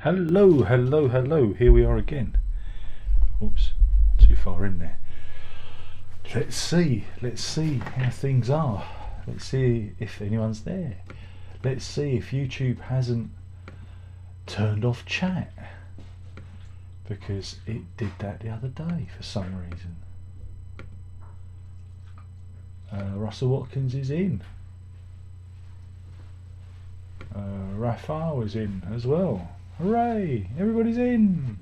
Hello, hello, hello. Here we are again. Oops, too far in there. Let's see how things are. Let's see if anyone's there. Let's see if YouTube hasn't turned off chat, because it did that the other day for some reason. Russell Watkins is in. Raphael is in as well. Hooray! Everybody's in.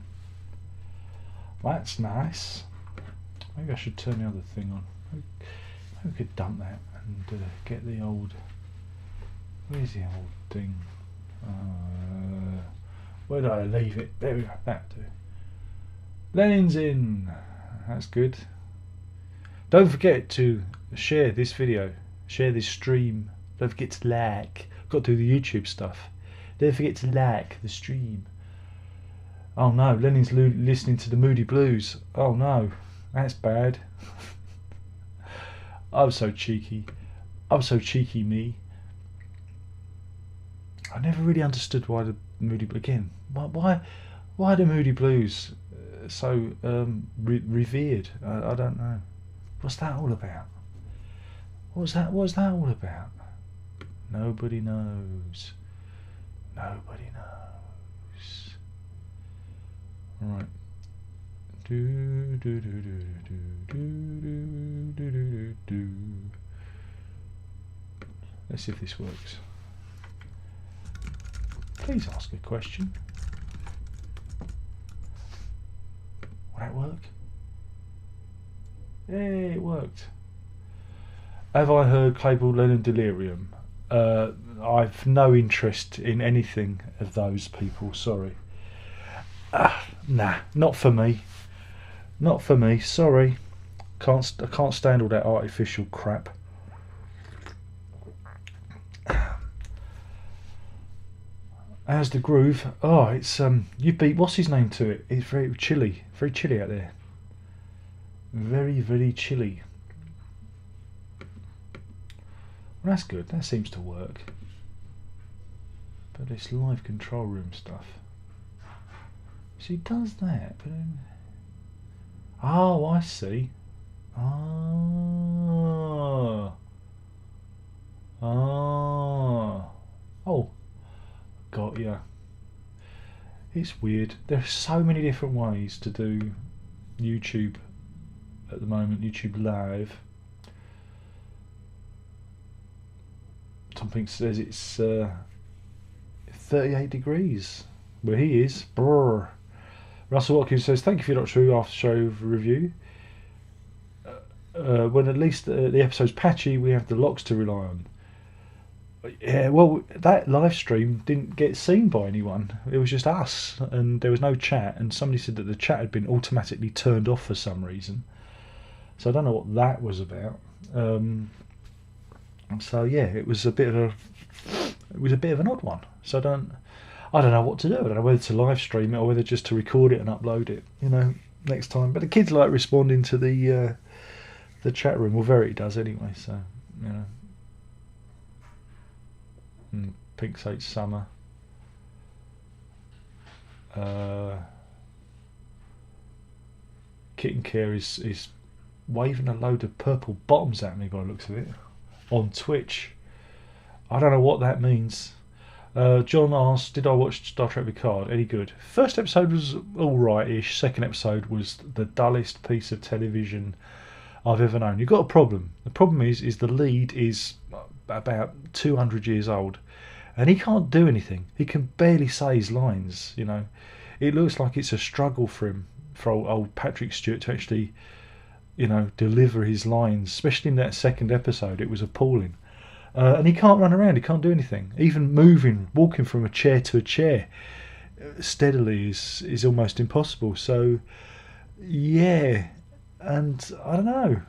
That's nice. Maybe I should turn the other thing on. Maybe we could dump that and get the old. Where's the old thing? Where did I leave it? There we go. That too. Lenin's in. That's good. Don't forget to share this video. Share this stream. Don't forget to like. Got to do the YouTube stuff. Don't forget to like the stream. Oh no, Lenin's listening to the Moody Blues. Oh no, that's bad. I'm so cheeky. I'm so cheeky, me. I never really understood why the Moody again. Why the Moody Blues so revered? I don't know. What's that all about? What's that all about? Nobody knows. Nobody knows. Right. Let's see if this works. Please ask a question. Will that work? Hey, it worked. Have I heard Claypool Lennon Delirium? I've no interest in anything of those people, sorry. Nah, not for me. Not for me, sorry. I can't stand all that artificial crap. How's the groove? Oh, it's you beat what's his name to it. It's very chilly out there. Very, very chilly. Well, that's good. That seems to work. But this live control room stuff. So he does that, but then... Oh, I see. Oh. Oh. Got ya. It's weird. There are so many different ways to do YouTube at the moment. YouTube Live. Something says it's 38 degrees where he is. Brr. Russell Watkins says, thank you for your Doctor Who after show review. When at least the episode's patchy, we have the locks to rely on. Yeah, well, that live stream didn't get seen by anyone. It was just us, and there was no chat, and somebody said that the chat had been automatically turned off for some reason. So I don't know what that was about. So yeah, it was a bit of an odd one. So I don't know what to do. I don't know whether to live stream it or whether just to record it and upload it, next time. But the kids like responding to the chat room. Well, Verity does anyway, so, And Pink Sates Summer. Kitten Care is waving a load of purple bottoms at me by the looks of it on Twitch. I don't know what that means. John asked, did I watch Star Trek Picard? Any good? First episode was alright-ish. Second episode was the dullest piece of television I've ever known. You've got a problem. The problem is the lead is about 200 years old, and he can't do anything. He can barely say his lines. It looks like it's a struggle for him, for old Patrick Stewart, to actually, deliver his lines. Especially in that second episode, it was appalling. And he can't run around, he can't do anything. Even walking from a chair to a chair steadily is almost impossible. So, yeah, and I don't know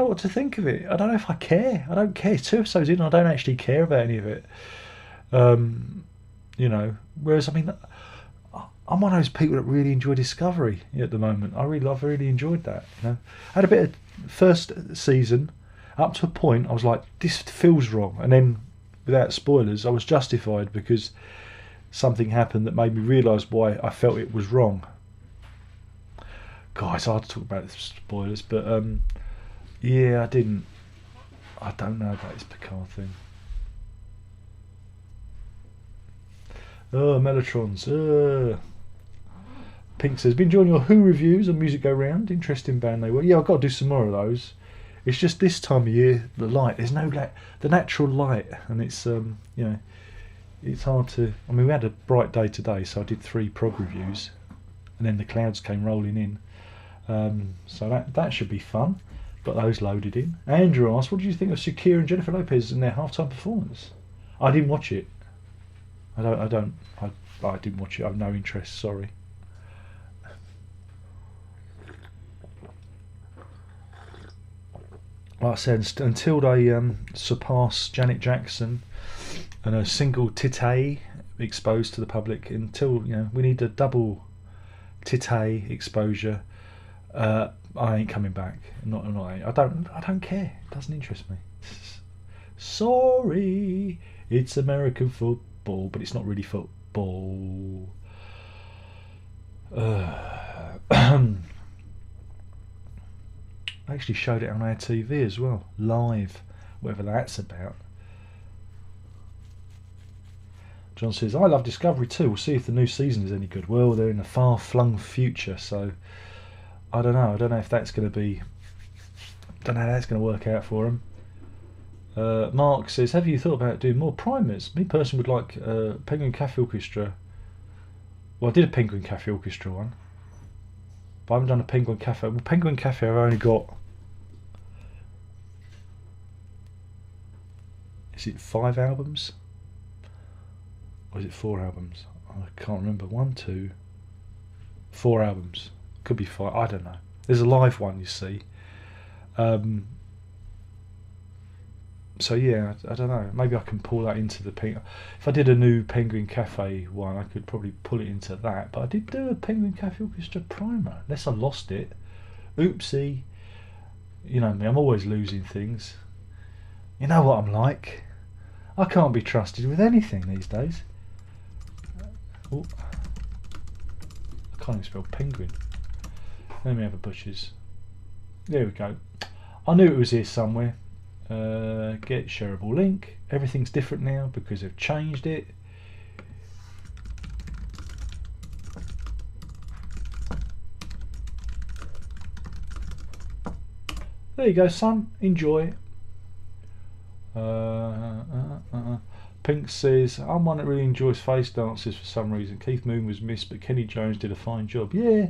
what to think of it. I don't know if I care. I don't care. 2 episodes in, I don't actually care about any of it. Whereas, I'm one of those people that really enjoy Discovery at the moment. I've really enjoyed that. I had a bit of first season. Up to a point, I was like, this feels wrong. And then, without spoilers, I was justified because something happened that made me realise why I felt it was wrong. God, it's hard to talk about the spoilers, but yeah, I don't know about this Picard thing. Oh, Mellotrons. Pink says, been enjoying your Who reviews on Music Go Round. Interesting band they were. Yeah, I've got to do some more of those. It's just this time of year, the light. There's no the natural light, and it's it's hard to. I mean, we had a bright day today, so I did 3 prog reviews, and then the clouds came rolling in. So that should be fun. Got those loaded in. Andrew asked, what did you think of Shakira and Jennifer Lopez in their halftime performance? I didn't watch it. I didn't watch it. I have no interest. Sorry. Like I said, until they surpass Janet Jackson and a single titay exposed to the public, until we need a double titay exposure. I ain't coming back. I don't care. It doesn't interest me. Sorry, it's American football, but it's not really football. I actually showed it on our TV as well, live, whatever that's about. John says, I love Discovery too. We'll see if the new season is any good. Well, they're in the far-flung future, so I don't know. I don't know if that's going to be. Don't know how that's going to work out for them. Mark says, have you thought about doing more primers? Me personally would like Penguin Cafe Orchestra. Well, I did a Penguin Cafe Orchestra one, but I haven't done a Penguin Cafe. Well, Penguin Cafe I've only got. Is it 5 albums? Or is it 4 albums? I can't remember. 1, 2, 4 albums. Could be 5. I don't know. There's a live one, you see. So yeah, I don't know. Maybe I can pull that into the Penguin. If I did a new Penguin Cafe one, I could probably pull it into that. But I did do a Penguin Cafe Orchestra primer, unless I lost it. Oopsie. You know me, I'm always losing things. You know what I'm like. I can't be trusted with anything these days. Oh, I can't even spell penguin. Let me have a butcher's. There we go. I knew it was here somewhere. Get shareable link. Everything's different now because they've changed it. There you go, son. Enjoy. Pink says, I'm one that really enjoys face dances for some reason. Keith Moon was missed, but Kenny Jones did a fine job. Yeah,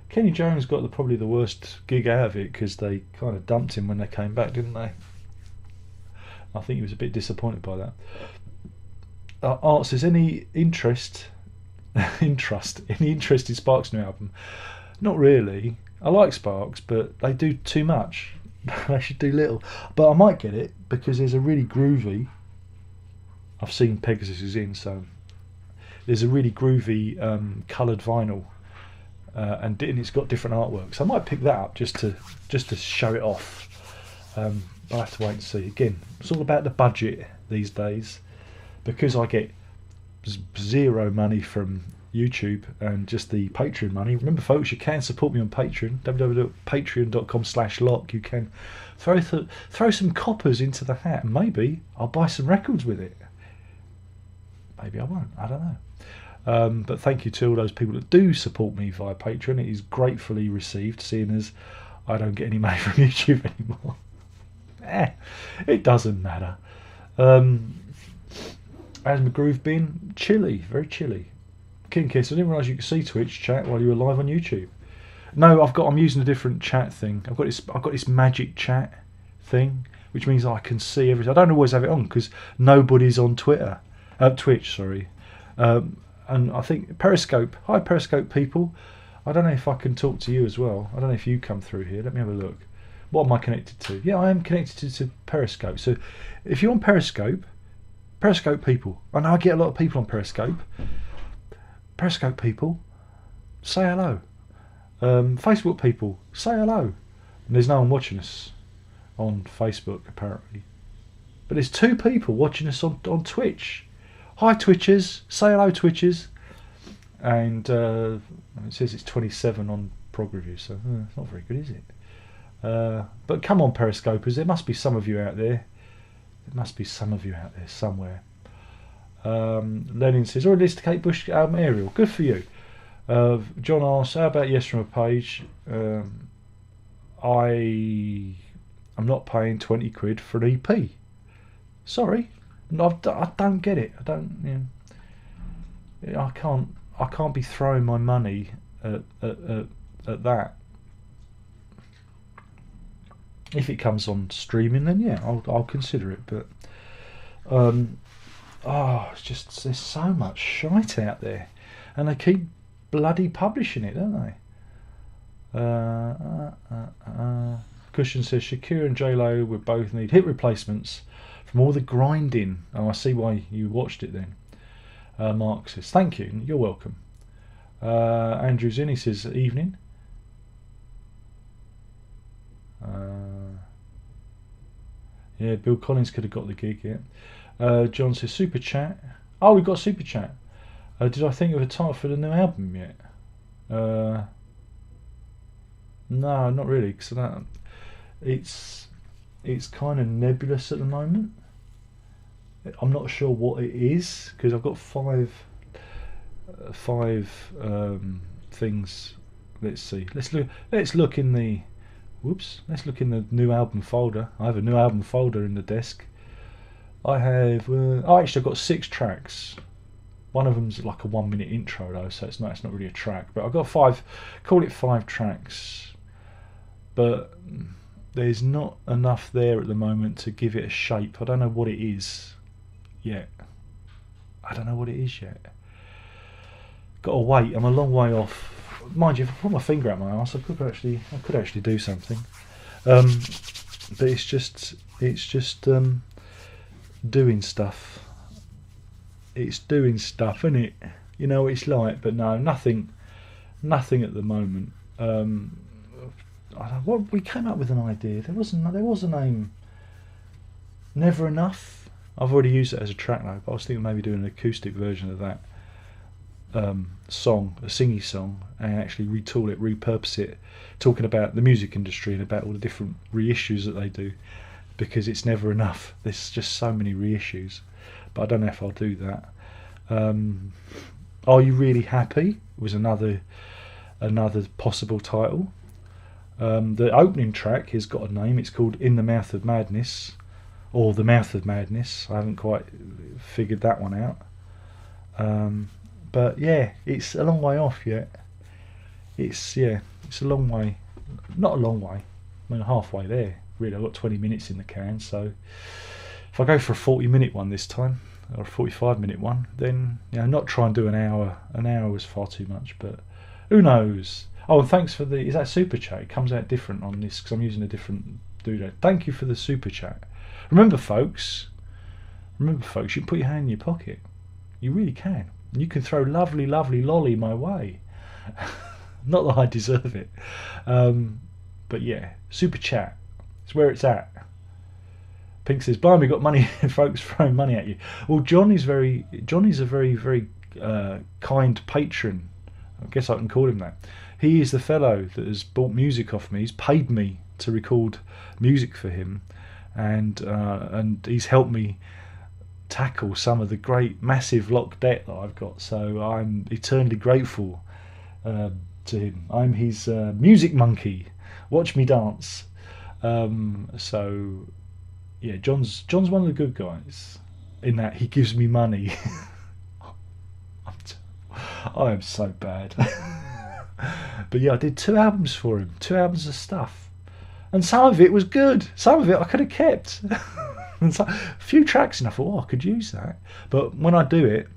Kenny Jones got probably the worst gig out of it because they kind of dumped him when they came back, didn't they? I think he was a bit disappointed by that. Art says, any interest in Sparks' new album? Not really. I like Sparks, but they do too much. They should do little. But I might get it because there's a really groovy. I've seen Pegasus is in, so there's a really groovy coloured vinyl, and it's got different artwork. So I might pick that up just to show it off. I'll have to wait and see. Again, it's all about the budget these days, because I get 0 money from YouTube and just the Patreon money. Remember, folks, you can support me on Patreon, www.patreon.com/lock. You can throw some coppers into the hat, and maybe I'll buy some records with it. Maybe I won't. I don't know. But thank you to all those people that do support me via Patreon. It is gratefully received, seeing as I don't get any money from YouTube anymore. It doesn't matter. How's my groove been? Chilly, very chilly. King Kiss, I didn't realise you could see Twitch chat while you were live on YouTube. No, I'm using a different chat thing. I've got this magic chat thing, which means I can see everything. I don't always have it on because nobody's on Twitch, sorry. And I think Periscope. Hi, Periscope people. I don't know if I can talk to you as well. I don't know if you come through here. Let me have a look. What am I connected to? Yeah, I am connected to Periscope. So if you're on Periscope people, I know I get a lot of people on Periscope. Periscope people, say hello. Facebook people, say hello. And there's no one watching us on Facebook apparently. But there's 2 people watching us on Twitch. Hi Twitchers, say hello Twitchers. And it says it's 27 on prog review, so it's not very good, is it? But come on, Periscopers, there must be some of you out there. There must be some of you out there somewhere. Lenin says, already listened to Kate Bush album Ariel. Good for you. John asks, how about Yes from a Page? I'm not paying 20 quid for an EP. Sorry, I don't get it. I don't. You know, I can't be throwing my money at that. If it comes on streaming, then yeah, I'll consider it. But it's just there's so much shite out there, and they keep bloody publishing it, don't they? Cushion says Shakira and J-Lo would both need hip replacements from all the grinding. Oh, I see why you watched it then. Mark says, thank you, you're welcome. Andrew's in, he says, evening. Yeah, Bill Collins could have got the gig, yeah. John says, super chat. Oh, we've got super chat. Did I think of a title for the new album yet? No, not really, because it's kind of nebulous at the moment. I'm not sure what it is, because I've got five things. Let's see. Let's look in the. Whoops. Let's look in the new album folder. I have a new album folder in the desk. I have. Actually, I've got 6 tracks. One of them's like a 1-minute intro though, so it's not really a track. But I've got 5. Call it 5 tracks. But there's not enough there at the moment to give it a shape. I don't know what it is yet. Got to wait. I'm a long way off. Mind you, if I put my finger out my arse, I could actually do something. But it's just doing stuff. It's doing stuff, isn't it? You know what it's like. But no, nothing at the moment. We came up with an idea. There was a name. Never Enough. I've already used it as a track though, but I was thinking maybe doing an acoustic version of that song, a singy song, and actually retool it, repurpose it, talking about the music industry and about all the different reissues that they do, because it's never enough. There's just so many reissues, but I don't know if I'll do that. Are You Really Happy was another possible title. The opening track has got a name. It's called In the Mouth of Madness, or The Mouth of Madness. I haven't quite figured that one out. But yeah, it's a long way off yet. It's a long way. Not a long way. I mean, halfway there. Really, I've got 20 minutes in the can. So if I go for a 40-minute one this time, or a 45-minute one, then not try and do an hour. An hour was far too much. But who knows? Oh, and thanks for is that super chat? It comes out different on this because I'm using a different doodad. Thank you for the super chat. Remember, folks, you can put your hand in your pocket. You really can. You can throw lovely, lovely lolly my way. Not that I deserve it. But yeah, super chat. It's where it's at. Pink says, blimey, got money, folks throwing money at you. Well, John is a very, very kind patron. I guess I can call him that. He is the fellow that has bought music off me. He's paid me to record music for him. And he's helped me tackle some of the great massive lock debt that I've got, so I'm eternally grateful to him. I'm his music monkey. Watch me dance. So yeah, John's one of the good guys in that he gives me money. I am so bad. But yeah, I did 2 albums for him, 2 albums of stuff, and some of it was good, some of it I could have kept. And so, a few tracks, and I thought, I could use that. But when I do it,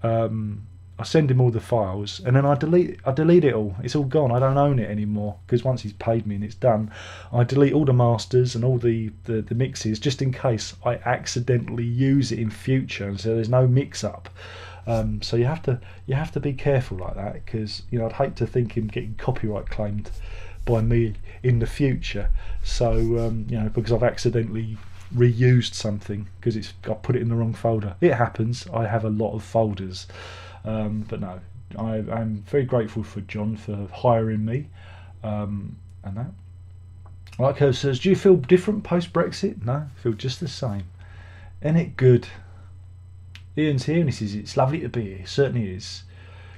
I send him all the files, and then I delete it all. It's all gone. I don't own it anymore, because once he's paid me and it's done, I delete all the masters and all the mixes, just in case I accidentally use it in future, and so there's no mix up. So you have to be careful like that, because I'd hate to think him getting copyright claimed by me in the future. So because I've accidentally reused something because I put it in the wrong folder. It happens. I have a lot of folders, but no, I'm very grateful for John for hiring me, and that. Like her says, do you feel different post Brexit? No, I feel just the same. Isn't it good? Ian's here and he says it's lovely to be here. Certainly is.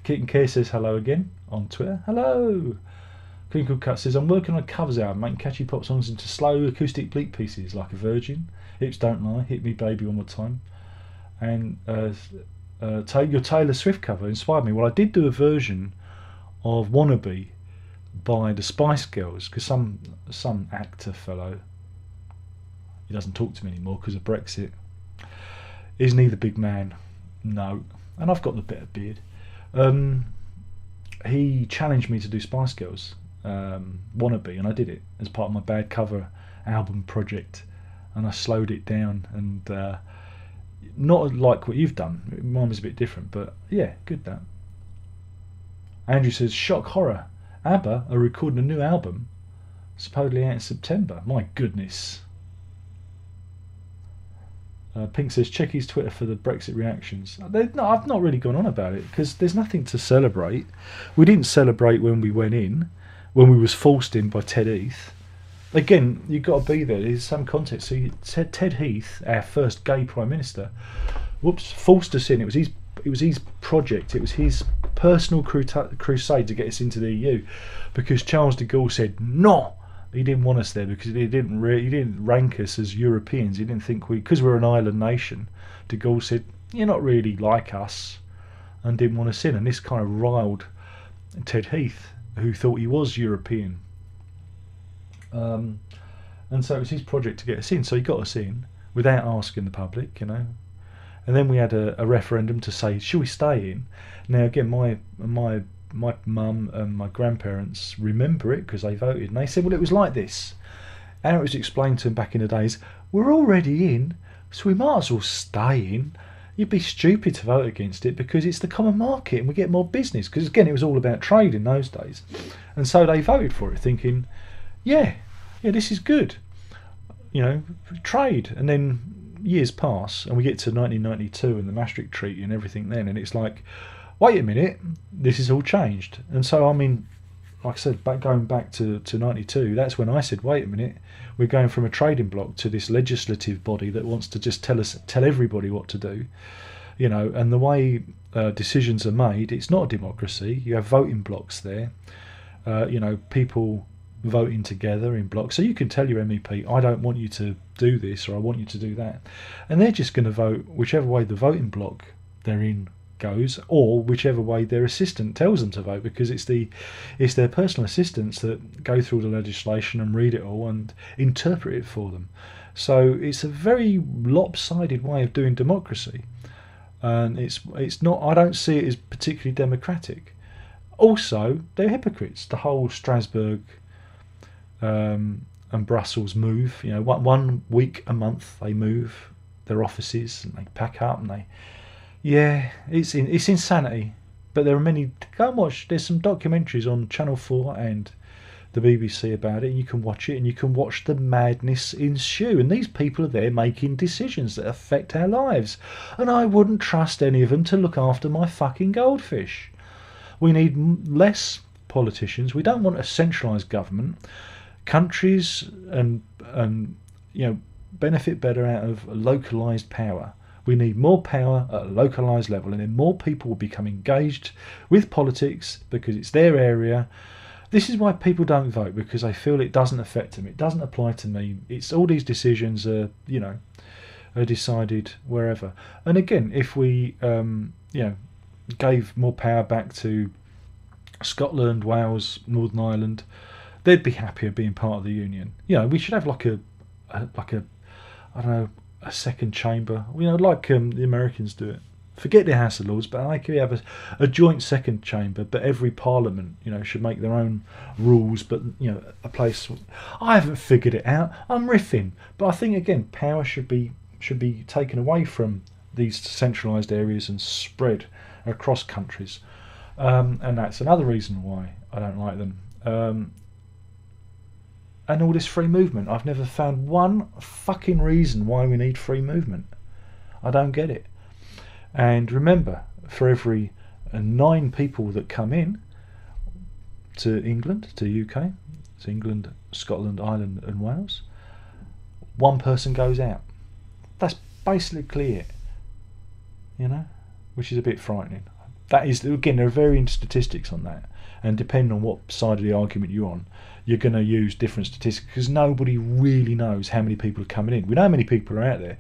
Keaton Care says hello again on Twitter. Hello. Crinkle Cut says I'm working on a covers album, making catchy pop songs into slow acoustic bleak pieces like a virgin. Hips Don't Lie, Hit Me Baby One More Time, and your Taylor Swift cover inspired me. Well, I did do a version of Wannabe by the Spice Girls because some actor fellow, he doesn't talk to me anymore because of Brexit. Isn't he the big man? No. And I've got the better beard. He challenged me to do Spice Girls Wannabe, and I did it as part of my Bad Cover album project, and I slowed it down, and not like what you've done. Mine was a bit different, but yeah, good that. Andrew says shock horror, ABBA are recording a new album supposedly out in September. My goodness. Pink says check his Twitter for the Brexit reactions. No, I've not really gone on about it because there's nothing to celebrate. We didn't celebrate when we went in, when we was forced in by Ted Heath. Again, you've got to be there. There's some context. So Ted Heath, our first gay Prime Minister, forced us in. It was his project. It was his personal crusade to get us into the EU, because Charles de Gaulle said no. He didn't want us there because he didn't rank us as Europeans. He didn't think because we're an island nation. De Gaulle said you're not really like us, and didn't want us in. And this kind of riled Ted Heath, who thought he was European. And so it was his project to get us in. So he got us in without asking the public, you know. And then we had a referendum to say, should we stay in? Now again, my mum and my grandparents remember it because they voted, and they said, well, it was like this. And it was explained to them back in the days, we're already in, so we might as well stay in. You'd be stupid to vote against it because it's the common market and we get more business. Because again, it was all about trade in those days. And so they voted for it thinking, yeah, this is good. You know, trade. And then years pass and we get to 1992 and the Maastricht Treaty and everything then, and it's like, wait a minute, this has all changed. And so, I mean, like I said, going back to 92, that's when I said, wait a minute, we're going from a trading bloc to this legislative body that wants to just tell everybody what to do, you know. And the way decisions are made, it's not a democracy. You have voting blocks there, you know, people voting together in blocks. So you can tell your MEP, I don't want you to do this, or I want you to do that, and they're just going to vote whichever way the voting bloc they're in goes, or whichever way their assistant tells them to vote, because it's their personal assistants that go through the legislation and read it all and interpret it for them. So it's a very lopsided way of doing democracy, and it's not. I don't see it as particularly democratic. Also, they're hypocrites. The whole Strasbourg and Brussels move. You know, 1 week a month they move their offices and they pack up and they. Yeah, it's insanity. But there are many. Go and watch. There's some documentaries on Channel 4 and the BBC about it. And you can watch it and you can watch the madness ensue. And these people are there making decisions that affect our lives. And I wouldn't trust any of them to look after my fucking goldfish. We need less politicians. We don't want a centralised government. Countries and you know, benefit better out of localised power. We need more power at a localised level, and then more people will become engaged with politics because it's their area. This is why people don't vote, because they feel it doesn't affect them. It doesn't apply to me. It's all these decisions are, you know, are decided wherever. And again, if we, you know, gave more power back to Scotland, Wales, Northern Ireland, they'd be happier being part of the union. You know, we should have like a I don't know, a second chamber, you know, like the Americans do it. Forget the House of Lords, but I could have a joint second chamber. But every parliament, you know, should make their own rules. But you know, a place. I haven't figured it out. I'm riffing, but I think again, power should be taken away from these centralised areas and spread across countries. And that's another reason why I don't like them. and all this free movement. I've never found one fucking reason why we need free movement. I don't get it. And remember, for every 9 people that come in to England, to UK, to England, Scotland, Ireland and Wales, 1 person goes out. That's basically it, you know, which is a bit frightening. That is, again, there are varying statistics on that, and depending on what side of the argument you're on, you're going to use different statistics, because nobody really knows how many people are coming in. We know how many people are out there.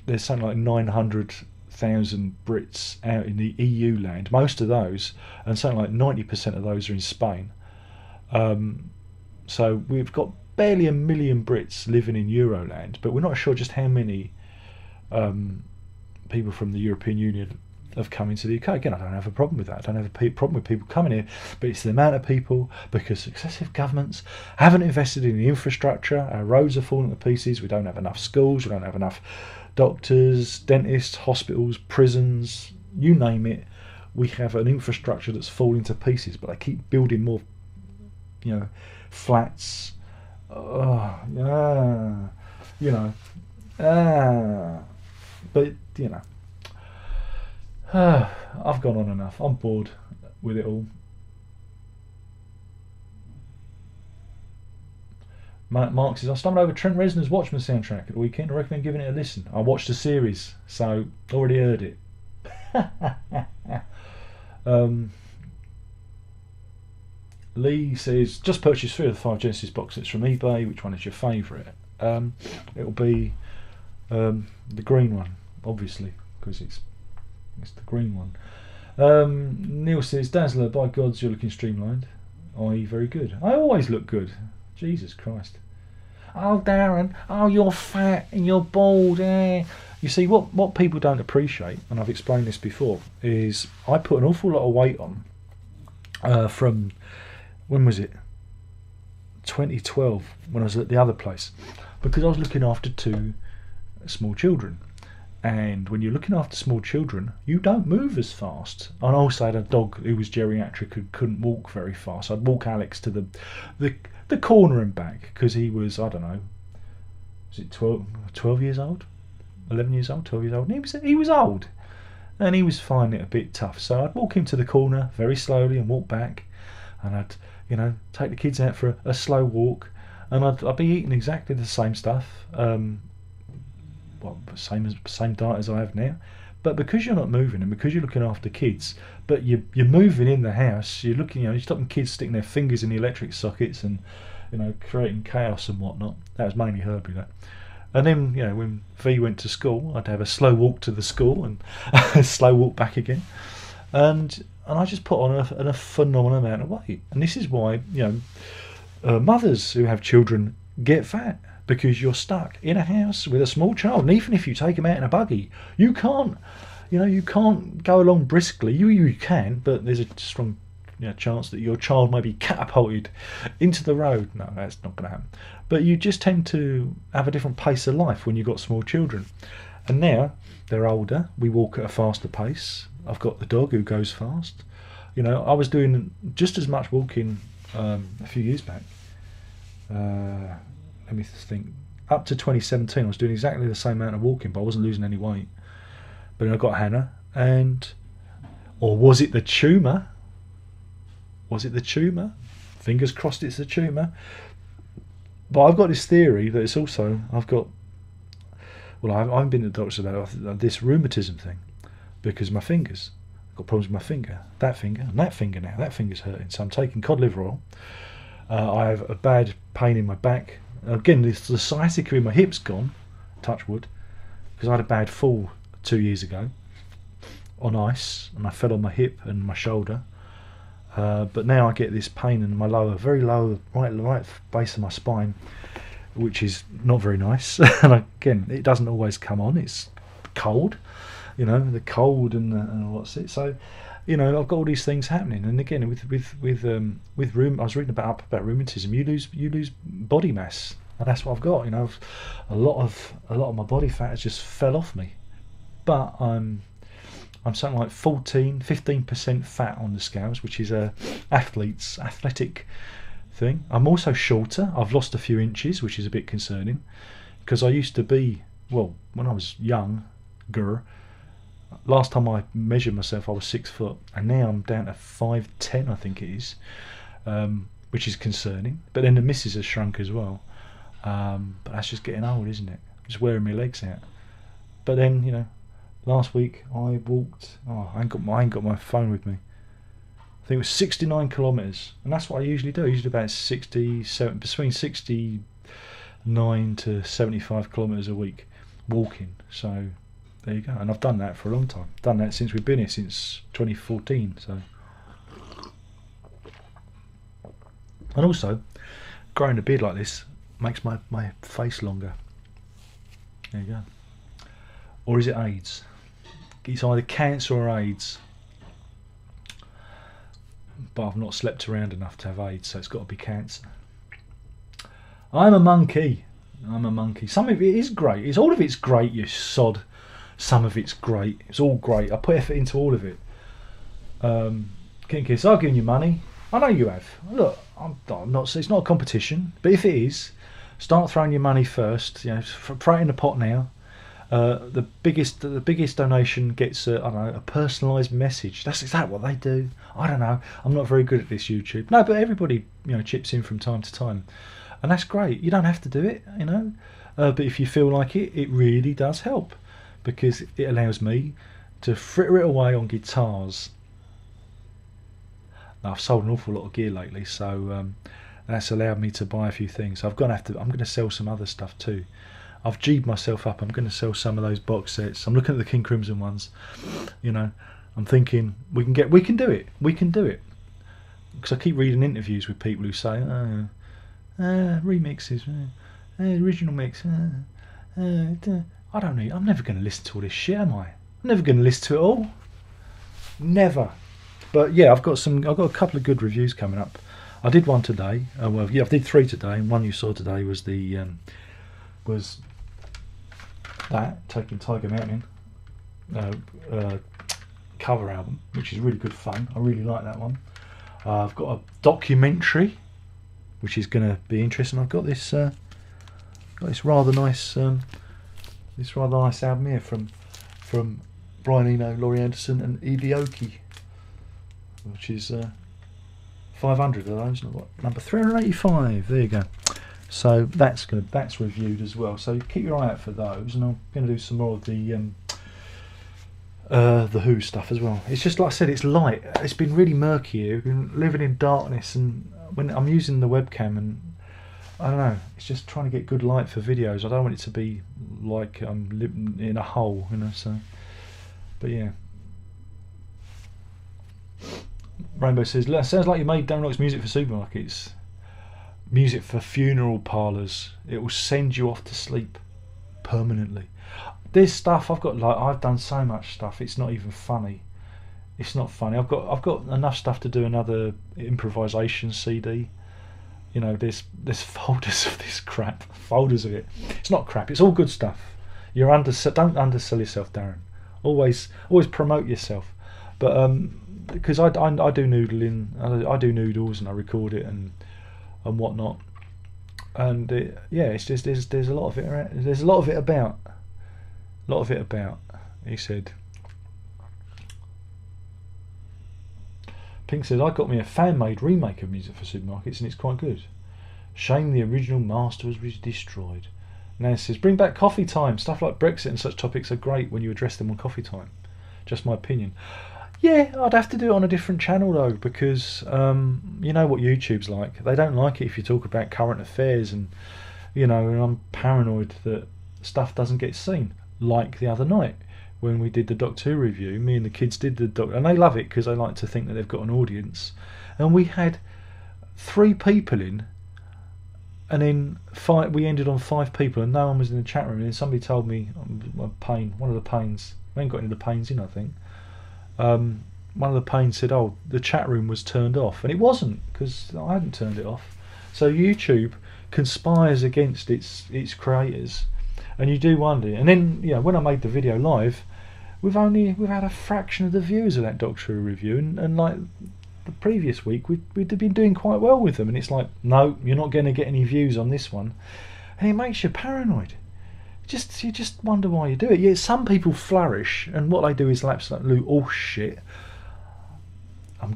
There's something like 900,000 Brits out in the EU land, most of those, and something like 90% of those are in Spain. So we've got barely 1 million Brits living in Euroland, but we're not sure just how many people from the European Union have come into the UK. Again, I don't have a problem with that. I don't have a problem with people coming here, but it's the amount of people, because successive governments haven't invested in the infrastructure. Our roads are falling to pieces. We don't have enough schools. We don't have enough doctors, dentists, hospitals, prisons, you name it. We have an infrastructure that's falling to pieces, but they keep building more, you know, flats. But, you know, I've gone on enough. I'm bored with it all. Mark says, I stumbled over Trent Reznor's Watchmen soundtrack at the weekend. I recommend giving it a listen. I watched the series, so already heard it. Lee says, just purchased 3 of the 5 Genesis box sets from eBay. Which one is your favourite? It'll be the green one, obviously, because it's the green one. Neil says, Dazzler, by gods, you're looking streamlined. I.e. very good. I always look good. Jesus Christ. Oh, Darren, oh, you're fat and you're bald. You see, what people don't appreciate, and I've explained this before, is I put an awful lot of weight on from, when was it? 2012, when I was at the other place, because I was looking after 2 small children. And when you're looking after small children, you don't move as fast. And I also had a dog who was geriatric and couldn't walk very fast. I'd walk Alex to the corner and back, because he was, I don't know, was it 12 years old? 11 years old, 12 years old? And he was old. And he was finding it a bit tough. So I'd walk him to the corner very slowly and walk back. And I'd, you know, take the kids out for a slow walk. And I'd be eating exactly the same stuff. Same diet as I have now, but because you're not moving and because you're looking after kids, but you're moving in the house, you're looking, you know, you're stopping kids sticking their fingers in the electric sockets and, you know, creating chaos and whatnot. That was mainly Herbie, that. And then, you know, when V went to school, I'd have a slow walk to the school and a slow walk back again, and I just put on a phenomenal amount of weight. And this is why, you know, mothers who have children get fat. Because you're stuck in a house with a small child, and even if you take them out in a buggy, you can't go along briskly. You can, but there's a strong, you know, chance that your child may be catapulted into the road. No, that's not going to happen. But you just tend to have a different pace of life when you've got small children. And now they're older. We walk at a faster pace. I've got the dog who goes fast. You know, I was doing just as much walking a few years back. Let me think. Up to 2017, I was doing exactly the same amount of walking, but I wasn't losing any weight. But then I got Hannah, or was it the tumour? Was it the tumour? Fingers crossed it's the tumour. But I've got this theory that it's also, I haven't been to the doctor about this rheumatism thing, because my fingers, I've got problems with my finger, and that finger now. That finger's hurting. So I'm taking cod liver oil. I have a bad pain in my back. Again, the sciatica in my hip's gone, touch wood, because I had a bad fall 2 years ago on ice, and I fell on my hip and my shoulder. But now I get this pain in my very lower right base of my spine, which is not very nice. And again, it doesn't always come on. It's cold, you know, the cold and what's it. So, you know, I've got all these things happening, and again, with I was reading about rheumatism. You lose body mass, and that's what I've got. You know, a lot of my body fat has just fell off me, but I'm something like 15% fat on the scales, which is a athletic thing. I'm also shorter. I've lost a few inches, which is a bit concerning, because I used to be, well, when I was younger, last time I measured myself I was 6 foot, and now I'm down to 5'10", I think it is, which is concerning. But then the missus has shrunk as well, but that's just getting old, isn't it? Just wearing my legs out. But then, you know, last week I walked, I ain't got my phone with me, I think it was 69 kilometres, and that's what I usually do. I usually do about 67, between 69 to 75 kilometres a week walking. So there you go. And I've done that for a long time. Done that since we've been here, since 2014. So, and also, growing a beard like this makes my face longer. There you go. Or is it AIDS? It's either cancer or AIDS. But I've not slept around enough to have AIDS, so it's got to be cancer. I'm a monkey. Some of it is great. All of it's great, you sod. Some of it's great. It's all great. I put effort into all of it. Kinkies, I've given you money. I know you have. Look, I'm not. It's not a competition. But if it is, start throwing your money first. You know, throw it in the pot now. The biggest donation gets I don't know, a personalised message. Is that what they do? I don't know. I'm not very good at this YouTube. No, but everybody, you know, chips in from time to time, and that's great. You don't have to do it, you know, but if you feel like it, it really does help, because it allows me to fritter it away on guitars. Now, I've sold an awful lot of gear lately, so that's allowed me to buy a few things. I'm going to sell some other stuff too. I've G'd myself up. I'm going to sell some of those box sets. I'm looking at the King Crimson ones. You know, I'm thinking we can do it. Because I keep reading interviews with people who say, remixes, original mix. I don't need. I'm never going to listen to all this shit, am I? I'm never going to listen to it all. Never. But yeah, I've got a couple of good reviews coming up. I did one today. I did 3 today, and one you saw today was that Taking Tiger Mountain cover album, which is really good fun. I really like that one. I've got a documentary, which is going to be interesting. I've got this rather nice album here from Brian Eno, Laurie Anderson, and Edie Oki, which is 500 of those. Number 385. There you go. So that's reviewed as well. So keep your eye out for those, and I'm going to do some more of the Who stuff as well. It's just like I said, it's light. It's been really murky here. We've been living in darkness, and when I'm using the webcam, and I don't know, it's just trying to get good light for videos. I don't want it to be like I'm living in a hole, you know. So, but yeah. Rainbow says, sounds like you made Dan Rock's music for supermarkets. Music for funeral parlours. It will send you off to sleep permanently. There's stuff I've done so much stuff. It's not even funny. It's not funny. I've got enough stuff to do another improvisation CD. You know, there's folders of this crap. Folders of it. It's not crap. It's all good stuff. Don't undersell yourself, Darren. Always promote yourself. But because I do noodling. I do noodles and I record it and whatnot, and it's just there's a lot of it around, there's a lot of it about, he said. Pink says, I got me a fan-made remake of Music for Supermarkets and it's quite good. Shame the original master was destroyed. Nan says, bring back Coffee Time. Stuff like Brexit and such topics are great when you address them on Coffee Time. Just my opinion. Yeah, I'd have to do it on a different channel though, because you know what YouTube's like. They don't like it if you talk about current affairs, and you know, and I'm paranoid that stuff doesn't get seen. Like the other night when we did the Doctor Who review, me and the kids did the Doctor, and they love it because they like to think that they've got an audience. And we had 3 people in, and then we ended on 5 people, and no one was in the chat room. And then somebody told me, one of the pains. We ain't got any of the pains in, I think. One of the pains said, oh, the chat room was turned off, and it wasn't, because I hadn't turned it off. So YouTube conspires against its creators, and you do wonder. And then, you know, when I made the video live, we've had a fraction of the views of that Doctor Who review, and like the previous week we'd been doing quite well with them, and it's like, no, you're not going to get any views on this one, and it makes you paranoid. You just wonder why you do it. Yeah, some people flourish, and what they do is absolute all shit. I'm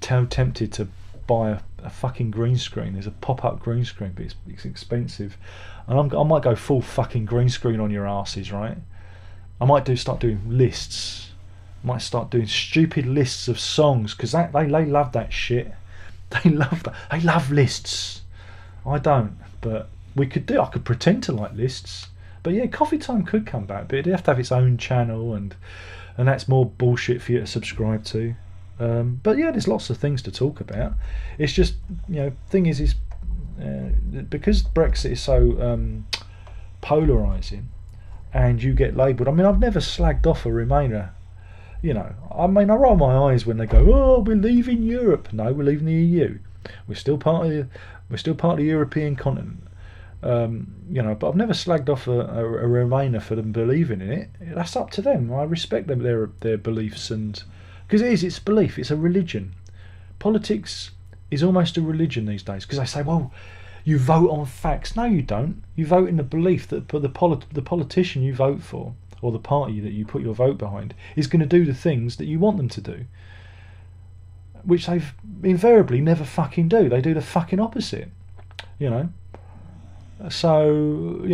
tempted to buy a fucking green screen. There's a pop-up green screen, but it's expensive, and I might go full fucking green screen on your asses, right? I might start doing lists. I might start doing stupid lists of songs, because they love that shit. They love lists. I don't, but I could pretend to like lists. But yeah, Coffee Time could come back, but it'd have to have its own channel, and that's more bullshit for you to subscribe to. But yeah, there's lots of things to talk about. It's just, thing is because Brexit is so polarising, and you get labelled. I mean, I've never slagged off a Remainer. I roll my eyes when they go, "Oh, we're leaving Europe." No, we're leaving the EU. We're still part of the European continent. But I've never slagged off a Remainer for them believing in it. That's up to them. I respect their beliefs, and because it's belief, it's a religion. Politics is almost a religion these days, because they say, well, you vote on facts. No, you don't. You vote in the belief that the politician you vote for, or the party that you put your vote behind, is going to do the things that you want them to do, which they've invariably never fucking do. They do the fucking opposite. So,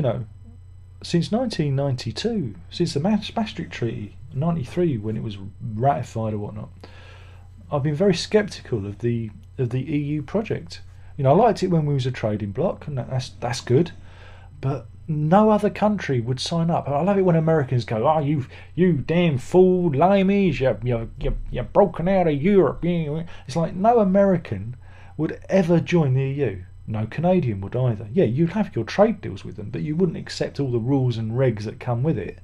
since 1992, since the Maastricht Treaty, 93, when it was ratified or whatnot, I've been very sceptical of the EU project. I liked it when we was a trading bloc, and that's good, but no other country would sign up. I love it when Americans go, "Oh, you damn fool, limeys, you're broken out of Europe." It's like, no American would ever join the EU. No Canadian would either. Yeah, you'd have your trade deals with them, but you wouldn't accept all the rules and regs that come with it.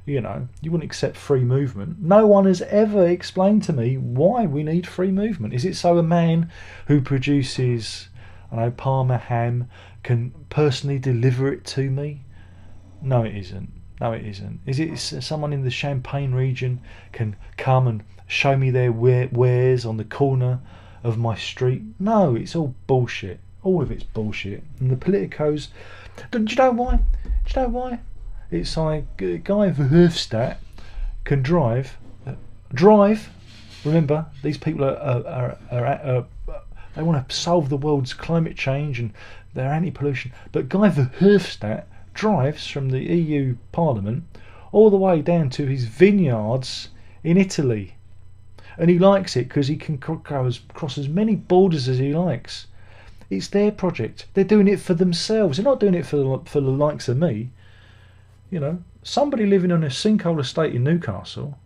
You wouldn't accept free movement. No one has ever explained to me why we need free movement. Is it so a man who produces, Parma ham can personally deliver it to me? No, it isn't. No, it isn't. Is it someone in the Champagne region can come and show me their wares on the corner of my street? No, it's all bullshit. All of it's bullshit. And the politicos, do you know why? It's like Guy Verhofstadt can drive. Remember, these people are they want to solve the world's climate change, and they're anti-pollution. But Guy Verhofstadt drives from the EU Parliament all the way down to his vineyards in Italy, and he likes it because he can cross as many borders as he likes. It's their project. They're doing it for themselves. They're not doing it for the likes of me. Somebody living on a sinkhole estate in Newcastle,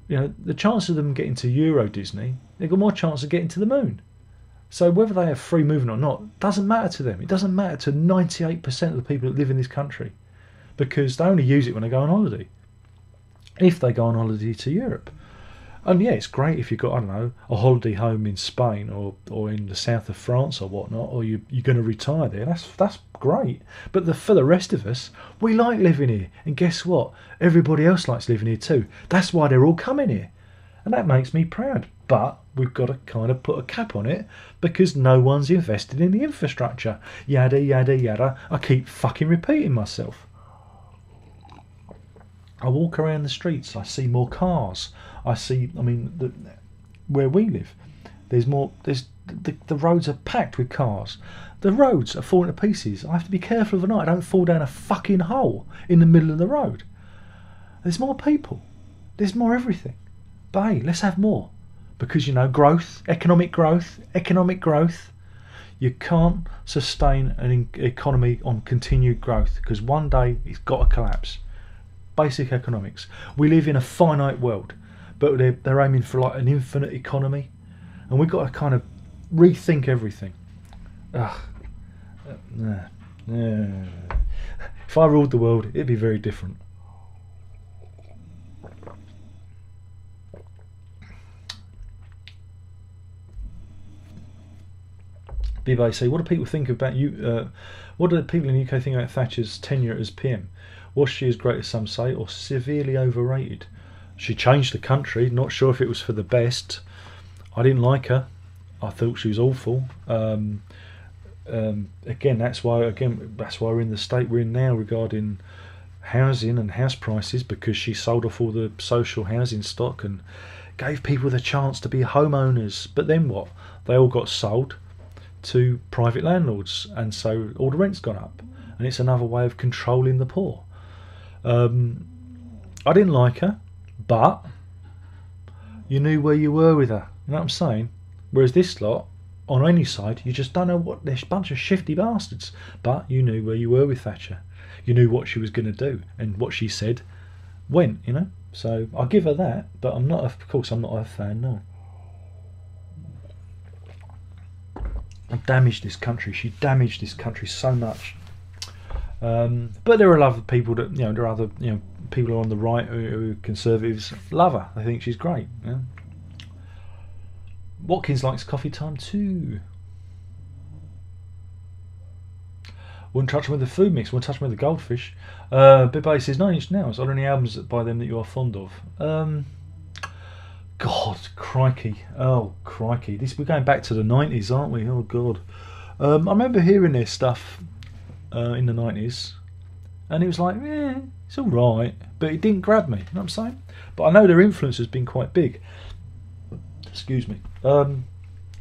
the chance of them getting to Euro Disney, they've got more chance of getting to the moon. So whether they have free movement or not doesn't matter to them. It doesn't matter to 98% of the people that live in this country, because they only use it when they go on holiday. If they go on holiday to Europe. And yeah, it's great if you've got, a holiday home in Spain or in the south of France or whatnot, or you're going to retire there. That's great. But for the rest of us, we like living here. And guess what? Everybody else likes living here too. That's why they're all coming here. And that makes me proud. But we've got to kind of put a cap on it, because no one's invested in the infrastructure. Yada, yada, yada. I keep fucking repeating myself. I walk around the streets, I see more cars. I see, where we live, the roads are packed with cars. The roads are falling to pieces. I have to be careful of the night I don't fall down a fucking hole in the middle of the road. There's more people. There's more everything. But hey, let's have more. Because, growth, economic growth. You can't sustain an economy on continued growth, because one day it's got to collapse. Basic economics. We live in a finite world, but they're aiming for like an infinite economy, and we've got to kind of rethink everything. If I ruled the world, it'd be very different. BBC, what do people think about you? What do the people in the UK think about Thatcher's tenure as PM? Was she as great as some say, or severely overrated? She changed the country. Not sure if it was for the best. I didn't like her. I thought she was awful. Again, that's why we're in the state we're in now regarding housing and house prices, because she sold off all the social housing stock and gave people the chance to be homeowners. But then what? They all got sold to private landlords, and so all the rent's gone up, and it's another way of controlling the poor. I didn't like her, but you knew where you were with her. You know what I'm saying? Whereas this lot, on any side, you just don't know what. They're a bunch of shifty bastards. But you knew where you were with Thatcher. You knew what she was going to do, and what she said went. You know. So I'll give her that. But I'm not. Of course, I'm not a fan. No. Damaged this country. She damaged this country so much. But there are other people that there are other people who are on the right who conservatives love her. They think she's great. Yeah. Watkins likes coffee time too. Wouldn't touch them with the food mix. Wouldn't touch them with the goldfish. Bibbe says 9 Inch Nails. Are there any albums by them that you are fond of? God, crikey. Oh, crikey. We're going back to the 90s, aren't we? Oh, God. I remember hearing their stuff in the 90s, and it was like, it's all right, but it didn't grab me. You know what I'm saying? But I know their influence has been quite big. Excuse me.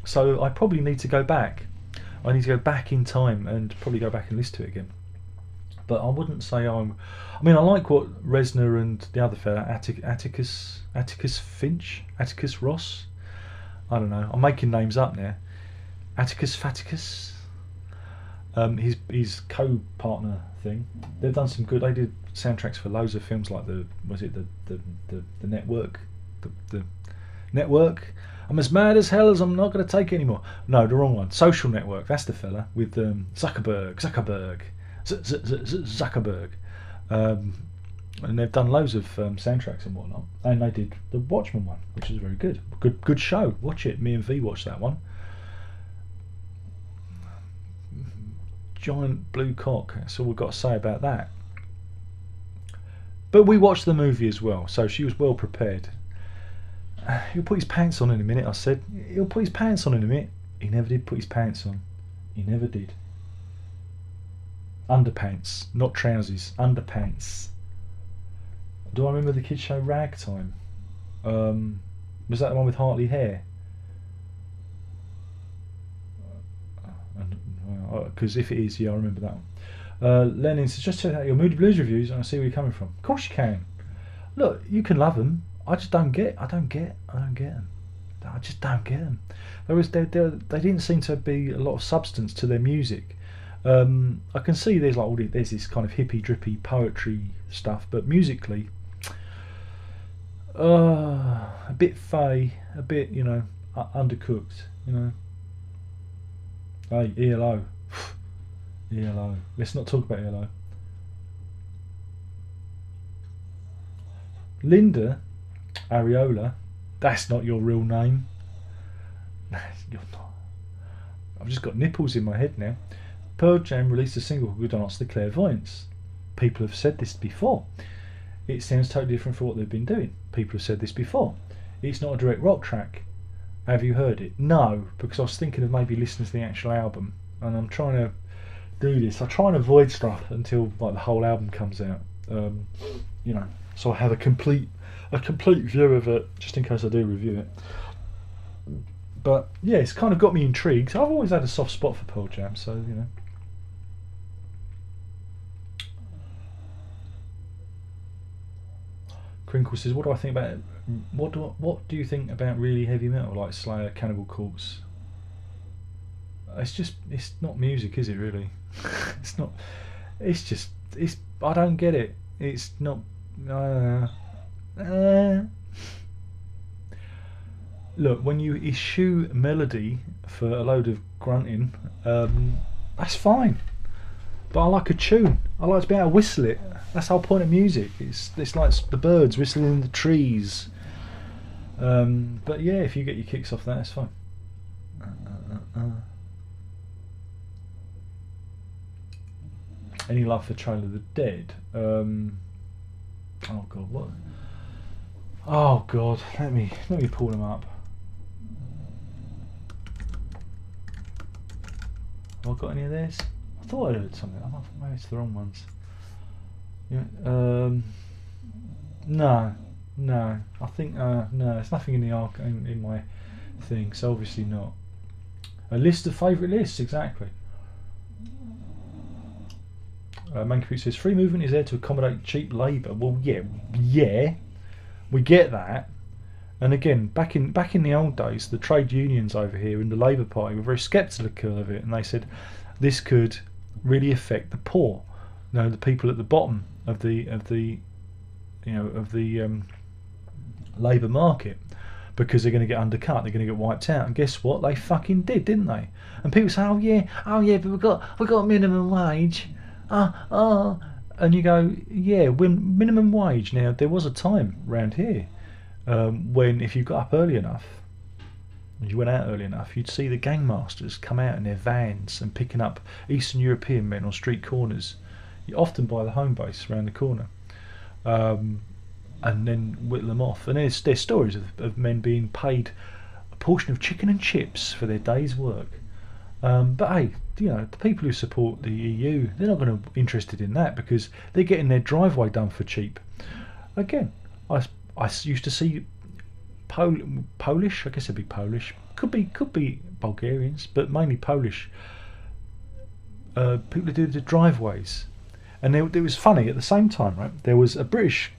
So I probably need to go back. I need to go back in time and probably go back and listen to it again. But I wouldn't say I like what Reznor and the other fella, Atticus Finch, Atticus Ross. I don't know. I'm making names up now. Atticus Faticus. His co-partner thing. They've done some good. They did soundtracks for loads of films like the Network. The Network. I'm as mad as hell as I'm not going to take it anymore. No, the wrong one. Social Network. That's the fella with Zuckerberg. And they've done loads of soundtracks and whatnot. And they did the Watchmen one, which is very good. Good show. Watch it. Me and V watched that one. Giant blue cock. That's all we've got to say about that. But we watched the movie as well, so she was well prepared. He'll put his pants on in a minute, I said. He'll put his pants on in a minute. He never did put his pants on. He never did. Underpants, not trousers. Underpants. Do I remember the kids' show Ragtime? Was that the one with Hartley hair? Because if it is, yeah, I remember that one. Lennon says, just check out your Moody Blues reviews and I see where you're coming from. Of course you can. Look, you can love them. I just don't get them. I just don't get them. They didn't seem to be a lot of substance to their music. I can see there's this kind of hippy drippy poetry stuff, but musically, a bit fey, a bit undercooked. Hey, ELO. ELO. Let's not talk about ELO. Linda Areola. That's not your real name. You're not. I've just got nipples in my head now. Pearl Jam released a single called Good Answer to Clairvoyance. People have said this before. It sounds totally different from what they've been doing. People have said this before. It's not a direct rock track. Have you heard it? No, because I was thinking of maybe listening to the actual album, and I'm trying to do this. I try and avoid stuff until the whole album comes out. So I have a complete view of it, just in case I do review it. But yeah, it's kind of got me intrigued. I've always had a soft spot for Pearl Jam, so Crinkle says, "What do I think about it? What do you think about really heavy metal like Slayer, Cannibal Corpse? It's not music, is it? Really? It's not. I don't get it. It's not. Look, when you issue melody for a load of grunting, that's fine. But I like a tune. I like to be able to whistle it. That's the whole point of music. It's like the birds whistling in the trees. But yeah, if you get your kicks off that, that's fine. Any love for Trail of the Dead? Oh God, what? Oh God, let me pull them up. Have I got any of theirs? I thought I heard something. I thought maybe it's the wrong ones. Yeah. No. I think no. There's nothing in the in my thing. So obviously not. A list of favourite lists, exactly. Man Computer says free movement is there to accommodate cheap labour. Well, yeah, we get that. And again, back in the old days, the trade unions over here and the Labour Party were very sceptical of it, and they said this could really affect the poor, the people at the bottom of the labour market, because they're going to get undercut, they're going to get wiped out. And guess what? They fucking did, didn't they? And people say, oh yeah, but we got minimum wage. And you go, yeah, when minimum wage. Now there was a time round here. When if you got up early enough and you went out early enough, you'd see the gangmasters come out in their vans and picking up Eastern European men on street corners, often by the home base around the corner, and then whittle them off. And there's stories of men being paid a portion of chicken and chips for their day's work. But hey, the people who support the EU, they're not going to be interested in that because they're getting their driveway done for cheap. Again, I used to see Polish, I guess it'd be Polish, could be Bulgarians, but mainly Polish people who do the driveways. And it was funny, at the same time, right, there was a British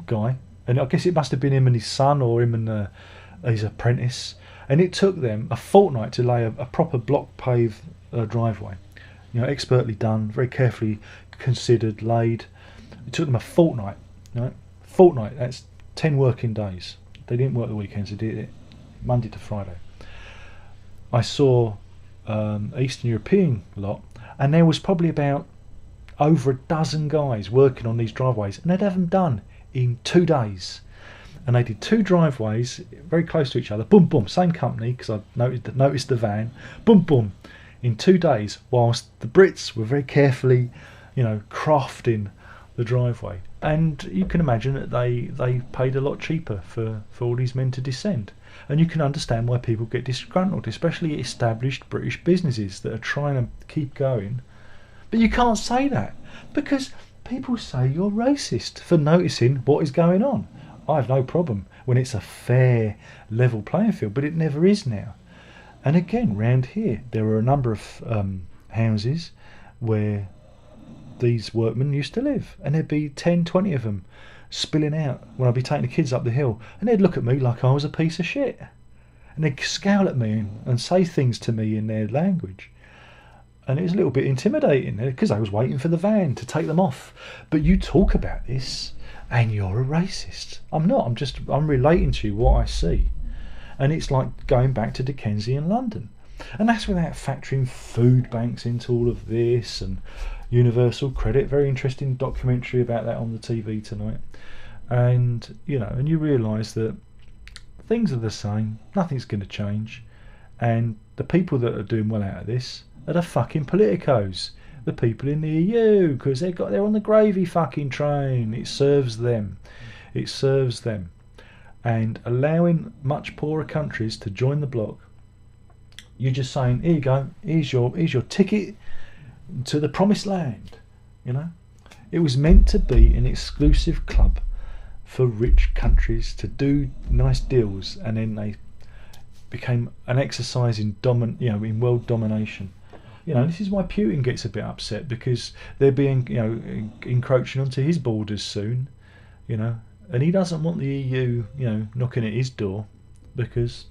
guy, and I guess it must have been him and his son, or him and his apprentice, and it took them a fortnight to lay a proper block paved driveway, expertly done, very carefully considered, laid. It took them a fortnight, right? Fortnight, that's 10 working days. They didn't work the weekends, they did it Monday to Friday. I saw Eastern European lot, and there was probably about over a dozen guys working on these driveways, and they'd have them done in 2 days. And they did 2 driveways very close to each other, boom boom, same company, because I noticed the van, boom boom, in 2 days, whilst the Brits were very carefully crafting the driveway. And you can imagine that they paid a lot cheaper for all these men to descend. And you can understand why people get disgruntled, especially established British businesses that are trying to keep going. But you can't say that, because people say you're racist for noticing what is going on. I have no problem when it's a fair, level playing field, but it never is now. And again, round here, there are a number of houses where these workmen used to live, and there'd be 10, 20 of them spilling out when I'd be taking the kids up the hill, and they'd look at me like I was a piece of shit, and they'd scowl at me and say things to me in their language, and it was a little bit intimidating because I was waiting for the van to take them off. But you talk about this and you're a racist. I'm not. I'm relating to you what I see, and it's like going back to Dickensian London, and that's without factoring food banks into all of this and Universal Credit. Very interesting documentary about that on the TV tonight. And and you realise that things are the same, nothing's going to change, and the people that are doing well out of this are the fucking politicos, the people in the EU, because they're on the gravy fucking train. It serves them, and allowing much poorer countries to join the bloc. You're just saying, here you go, here's your ticket to the promised land. It was meant to be an exclusive club for rich countries to do nice deals, and then they became an exercise in in world domination. This is why Putin gets a bit upset, because they're being encroaching onto his borders soon, and he doesn't want the EU knocking at his door, because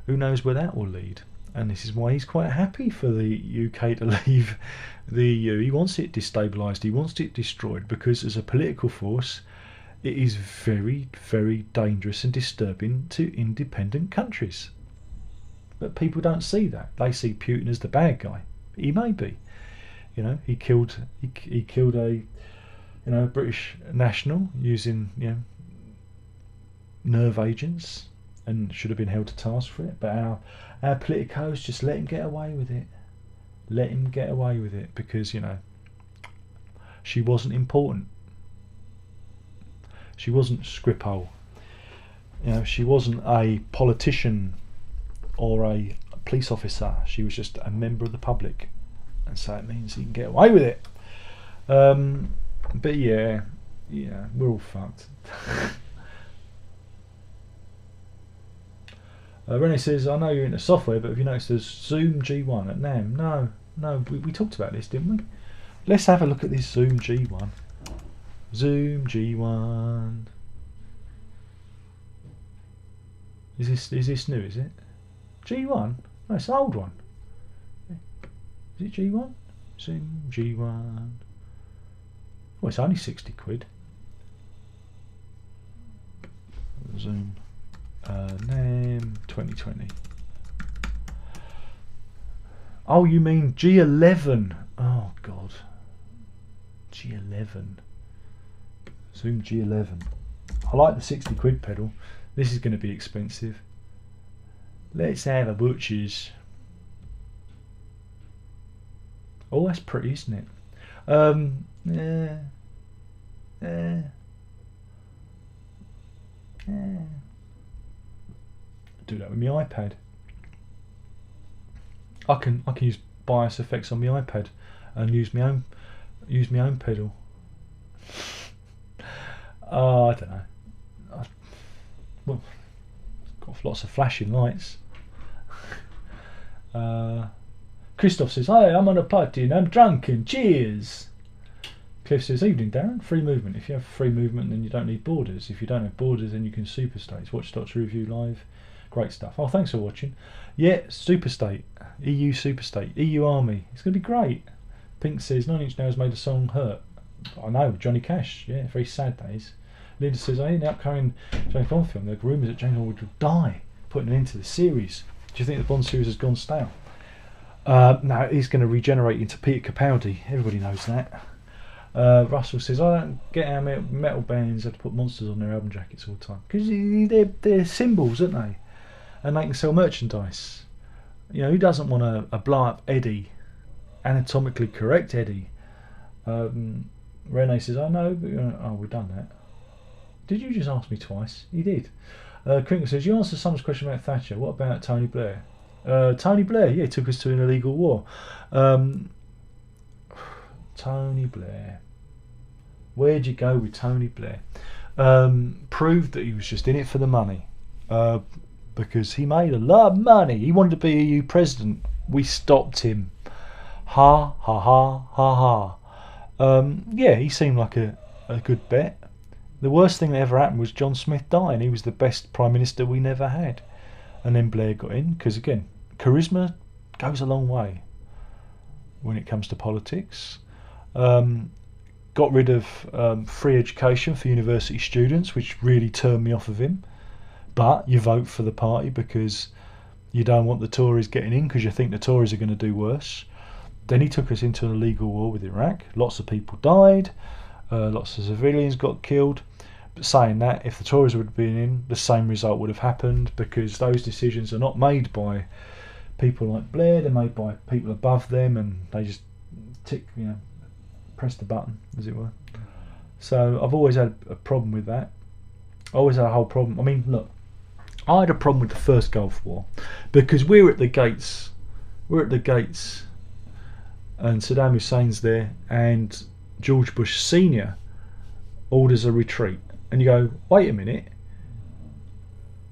who knows where that will lead. And this is why he's quite happy for the UK to leave the EU. He wants it destabilised, he wants it destroyed, because as a political force it is very, very dangerous and disturbing to independent countries. But people don't see that. They see Putin as the bad guy. He may be. He killed a British national using nerve agents, and should have been held to task for it. But our politicos just let him get away with it. Let him get away with it because she wasn't important. She wasn't Skripal. She wasn't a politician or a police officer. She was just a member of the public, and so it means he can get away with it. But yeah, we're all fucked. Renee says, I know you're into software, but have you noticed there's Zoom G1 at NAMM? No, we talked about this, didn't we? Let's have a look at this Zoom G1. Zoom G1. Is this new, is it? G1? No, it's an old one. Is it G1? Zoom G1. Well, it's only 60 quid. Zoom NAMM 2020. Oh, you mean G11? Oh God, G11. Zoom G11. I like the 60 quid pedal. This is going to be expensive. Let's have a butcher's. Oh, that's pretty, isn't it? Yeah. Do that with my iPad. I can use bias effects on my iPad and use my own pedal. I don't know. Well, it's got lots of flashing lights. Christoph says, "Hi, I'm on a party and I'm drunk and cheers." Cliff says, "Evening, Darren. Free movement. If you have free movement, then you don't need borders. If you don't have borders, then you can superstate. Watch Doctor Review live. Great stuff." Oh, thanks for watching. Yeah, superstate. EU superstate. EU Army. It's going to be great. Pink says, 9 Inch Nails made a song Hurt. I know, Johnny Cash. Yeah, very sad days. Linda says, in the upcoming James Bond film, there are rumours that James Bond would die, putting an end to the series. Do you think the Bond series has gone stale? No, he's going to regenerate into Peter Capaldi. Everybody knows that. Russell says, I don't get how metal bands have to put monsters on their album jackets all the time. Because they're symbols, aren't they? And they can sell merchandise. You know, who doesn't want a blow up Eddie? Anatomically correct Eddie. Renee says, I know, but oh, we've done that. Did you just ask me twice? You did. Crinkle says, you answered someone's question about Thatcher. What about Tony Blair? Tony Blair, yeah, took us to an illegal war. Tony Blair. Where'd you go with Tony Blair? Proved that he was just in it for the money. Because he made a lot of money. He wanted to be EU president. We stopped him. Ha, ha, ha, ha, ha. Yeah, he seemed like a good bet. The worst thing that ever happened was John Smith dying. He was the best Prime Minister we never had. And then Blair got in, because again, charisma goes a long way when it comes to politics. Got rid of free education for university students, which really turned me off of him. But you vote for the party because you don't want the Tories getting in, because you think the Tories are going to do worse. Then he took us into an illegal war with Iraq. Lots of people died. Lots of civilians got killed. But saying that, if the Tories would have been in, the same result would have happened, because those decisions are not made by people like Blair. They're made by people above them, and they just press the button, as it were. So I've always had a problem with that. I always had a whole problem. I mean, look, I had a problem with the first Gulf War because we're at the gates. And Saddam Hussein's there, and George Bush Senior orders a retreat. And you go, wait a minute,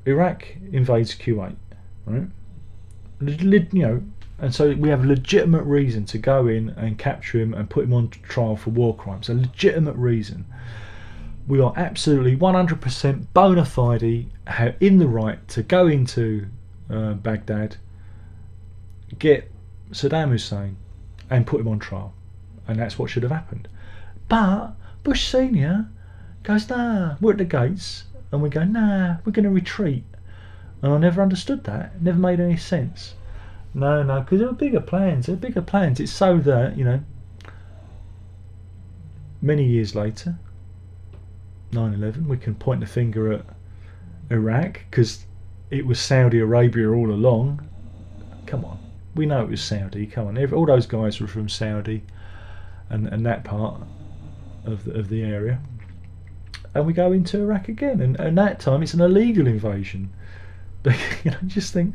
Iraq invades Kuwait, right? And so we have a legitimate reason to go in and capture him and put him on trial for war crimes. A legitimate reason. We are absolutely 100% bona fide in the right to go into Baghdad, get Saddam Hussein, and put him on trial. And that's what should have happened. But Bush Senior goes, nah, we're at the gates. And we go, nah, we're going to retreat. And I never understood that. It never made any sense. No, because there were bigger plans. It's so that, many years later, 9/11, we can point the finger at Iraq because it was Saudi Arabia all along. Come on, we know it was Saudi. Come on, all those guys were from Saudi and that part of the area. And we go into Iraq again, and that time it's an illegal invasion. But just think,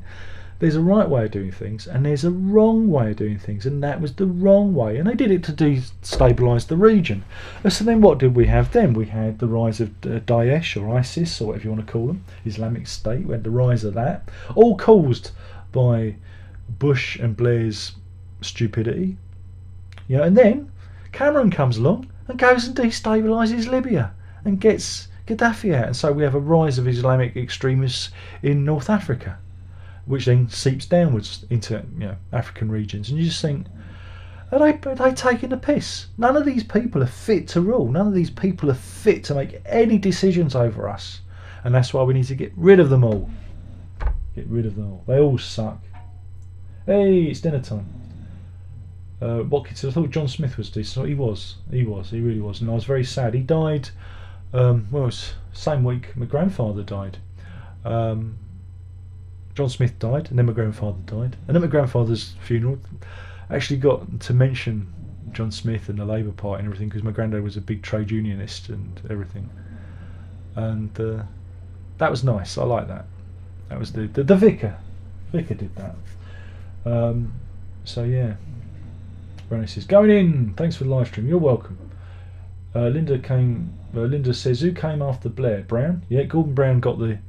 There's a right way of doing things and there's a wrong way of doing things, and that was the wrong way, and they did it to destabilise the region. So then what did we have then? We had the rise of Daesh or ISIS or whatever you want to call them, Islamic State. We had the rise of that, all caused by Bush and Blair's stupidity. You know, and then Cameron comes along and goes and destabilises Libya and gets Gaddafi out, and so we have a rise of Islamic extremists in North Africa, which then seeps downwards into, you know, African regions. And you just think, are they taking the piss? None of these people are fit to rule. None of these people are fit to make any decisions over us, and that's why we need to get rid of them all. Get rid of them all. They all suck. Hey, it's dinner time. Watkins, I thought John Smith was decent. He really was, and I was very sad. He died. Well, it was same week my grandfather died. John Smith died, and then my grandfather died. And at my grandfather's funeral, I actually got to mention John Smith and the Labour Party and everything, because my granddad was a big trade unionist and everything. And that was nice. I like that. That was the vicar. Vicar did that. So yeah. Brownie says, going in. Thanks for the live stream. You're welcome. Linda says, who came after Blair? Brown? Yeah, Gordon Brown got the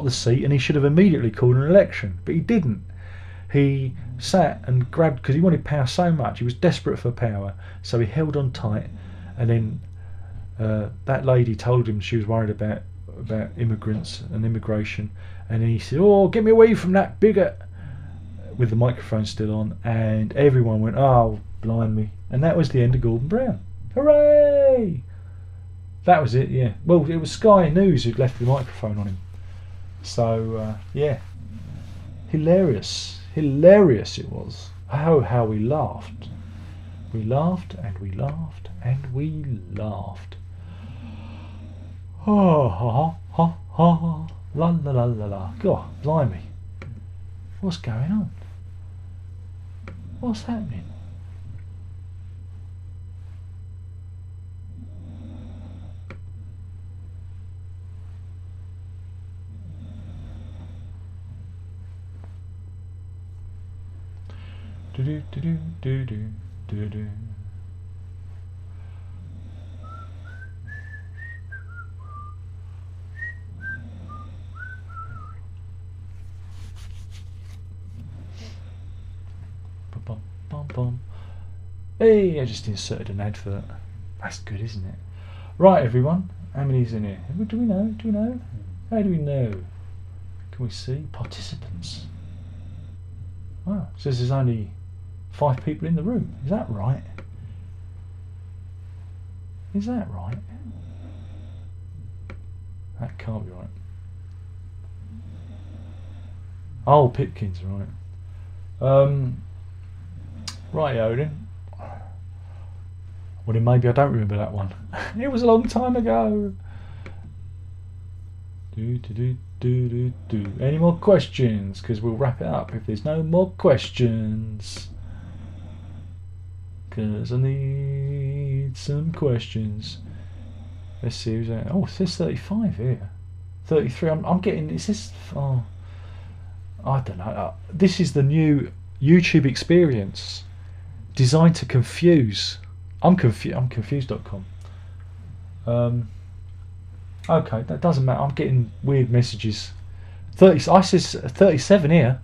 seat, and he should have immediately called an election, but he didn't. He sat and grabbed, because he wanted power so much, he was desperate for power, so he held on tight, and then that lady told him she was worried about immigrants and immigration, and then he said, oh, get me away from that bigot, with the microphone still on, and everyone went, oh, blind me, and that was the end of Gordon Brown. Hooray! That was it, yeah. Well, it was Sky News who'd left the microphone on him. So, yeah. Hilarious it was. Oh, how we laughed. We laughed and we laughed and we laughed. Oh, ha, ha, ha, ha, la, la, la, la, la. God, blimey. What's going on? What's happening? Do do do do do do do. Bum bum bum. Hey, I just inserted an advert. That's good, isn't it? Right, everyone. How many's in here? Do we know? Do we know? How do we know? Can we see participants? Wow, it says there's only 5 people in the room. Is that right? Is that right? That can't be right. Oh, Pipkins, right. Right, Odin. Well, then maybe I don't remember that one. It was a long time ago. Any more questions? Because we'll wrap it up if there's no more questions. Because I need some questions. Let's see who's that. Oh, it says 35 here. 33. I'm getting. Is this? Oh, I don't know. This is the new YouTube experience, designed to confuse. I'm confused.com. Okay, that doesn't matter. I'm getting weird messages. 30. I says 37 here,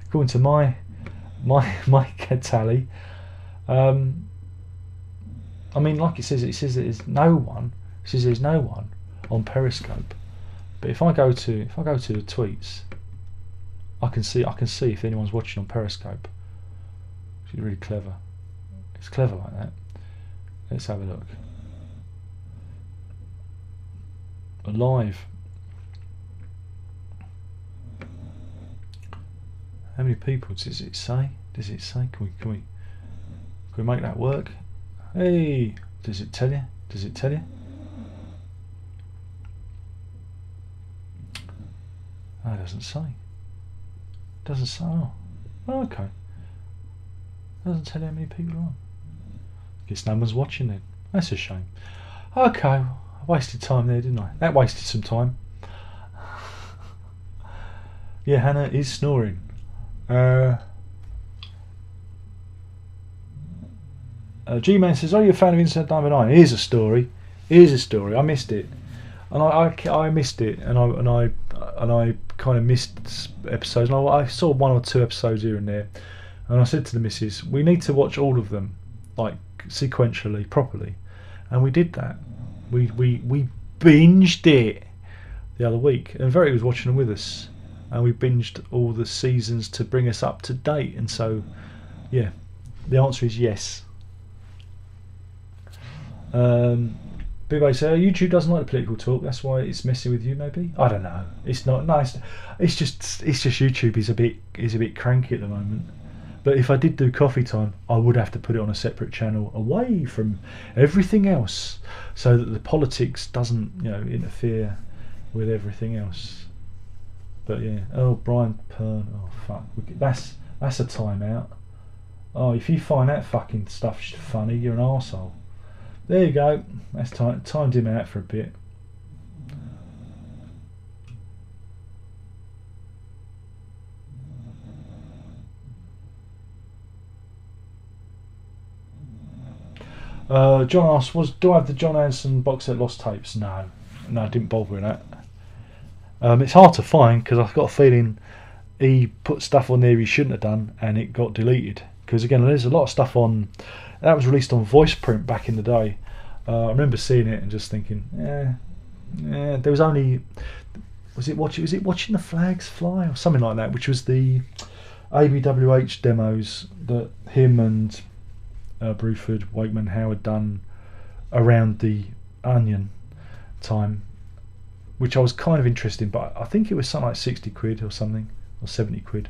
according to my tally. I mean, like it says there's no one. It says there's no one on Periscope. But if I go to the tweets, I can see if anyone's watching on Periscope. Which is really clever. It's clever like that. Let's have a look. Live. How many people does it say? Does it say? Can we make that work? Hey, does it tell you? Does it tell you? No, it doesn't say. Doesn't say. Oh, okay. Doesn't tell you how many people are on. Guess no one's watching then. That's a shame. Okay, I wasted time there, didn't I? That wasted some time. Yeah, Hannah is snoring. G-Man says, "Are you a fan of Incident Number 9? Here's a story. Here's a story. I missed it, and I missed it, and I kind of missed episodes. And I saw 1 or 2 episodes here and there, and I said to the missus, we need to watch all of them, like sequentially, properly, and we did that. We binged it the other week, and Verity was watching them with us, and we binged all the seasons to bring us up to date. And so, yeah, the answer is yes." Bibbo said, "YouTube doesn't like political talk. That's why it's messing with you. Maybe, I don't know. It's not nice. It's just YouTube is a bit cranky at the moment. But if I did do coffee time, I would have to put it on a separate channel away from everything else, so that the politics doesn't, interfere with everything else." But yeah, oh, Brian Pern, oh fuck, that's a timeout. Oh, if you find that fucking stuff funny, you're an arsehole. There you go. That's timed him out for a bit. John asks, do I have the John Anderson box set Lost Tapes? No, I didn't bother with that. It's hard to find because I've got a feeling he put stuff on there he shouldn't have done, and it got deleted. Because again, there's a lot of stuff on that was released on voice print back in the day. I remember seeing it and just thinking, there was only, was it Watching the Flags Fly or something like that, which was the ABWH demos that him and Bruford, Wakeman, Howard done around the Onion time, which I was kind of interested in, but I think it was something like 60 quid or something, or 70 quid,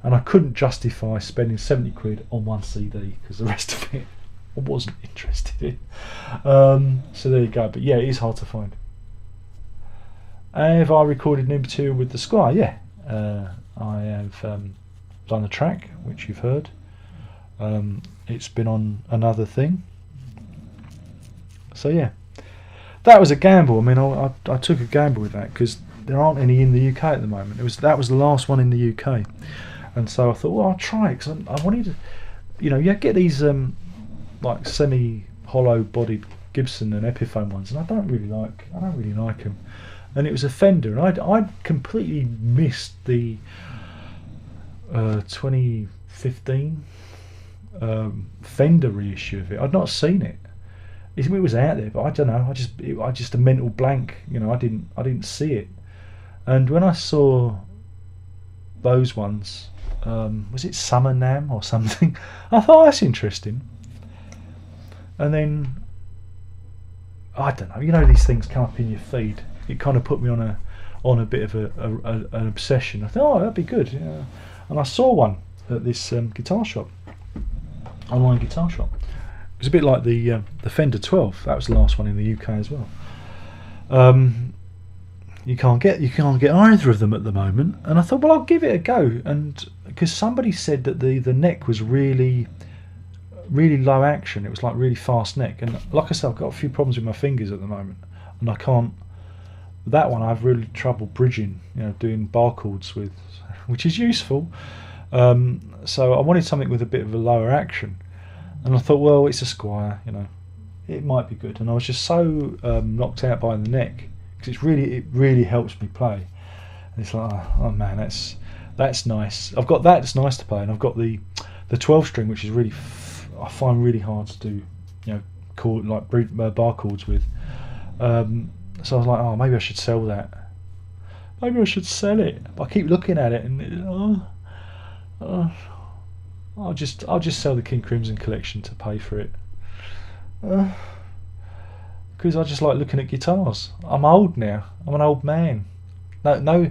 and I couldn't justify spending 70 quid on one CD because the rest of it I wasn't interested in. So there you go. But yeah, it is hard to find. Have I recorded new material with the Squire? Yeah, I have done a track which you've heard. It's been on another thing. So yeah, that was a gamble. I mean, I took a gamble with that because there aren't any in the UK at the moment. That was the last one in the UK, and so I thought, well, I'll try it because I wanted to, you get these like semi-hollow bodied Gibson and Epiphone ones, and I don't really like them. And it was a Fender, and I'd completely missed the 2015 Fender reissue of it. I'd not seen it. It was out there, but I don't know. I just a mental blank. I didn't see it. And when I saw those ones, was it Summer Nam or something? I thought, that's interesting. And then I don't know. These things come up in your feed. It kind of put me on a bit of an obsession. I thought, that'd be good. Yeah. And I saw one at this guitar shop, online guitar shop. It was a bit like the Fender 12. That was the last one in the UK as well. You can't get either of them at the moment. And I thought, well, I'll give it a go. And because somebody said that the neck was really low action, it was like really fast neck. And like I said, I've got a few problems with my fingers at the moment, and I can't. That one I've really trouble bridging, doing bar chords with, which is useful. So I wanted something with a bit of a lower action, and I thought, well, it's a Squire, it might be good. And I was just so knocked out by the neck because it really helps me play. And it's like, oh man, that's nice. I've got that's nice to play, and I've got the 12 string, which is really I find really hard to do, chord like bar chords with. So I was like, oh, maybe I should sell that. Maybe I should sell it. But I keep looking at it, and I'll just sell the King Crimson collection to pay for it. Because I just like looking at guitars. I'm old now. I'm an old man. No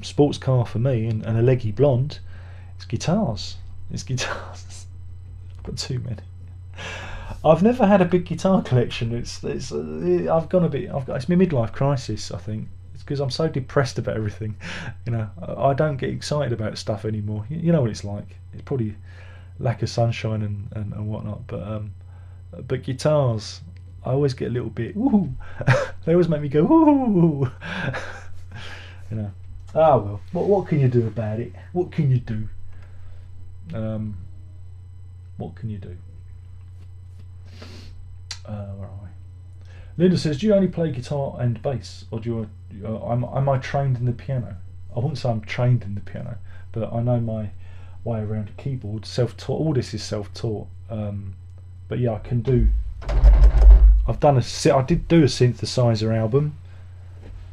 sports car for me and a leggy blonde. It's guitars. I've got too many. I've never had a big guitar collection. It's my midlife crisis, I think. It's because I'm so depressed about everything. I don't get excited about stuff anymore. You know what it's like. It's probably lack of sunshine and whatnot. But guitars, I always get a little bit. Ooh. They always make me go. Ooh. Ah well, what can you do about it? What can you do? What can you do? Where are we? Linda says, do you only play guitar and bass, or do you? Am I trained in the piano? I wouldn't say I'm trained in the piano, but I know my way around a keyboard. Self-taught. All this is self-taught. But yeah, I can do. I did do a synthesizer album.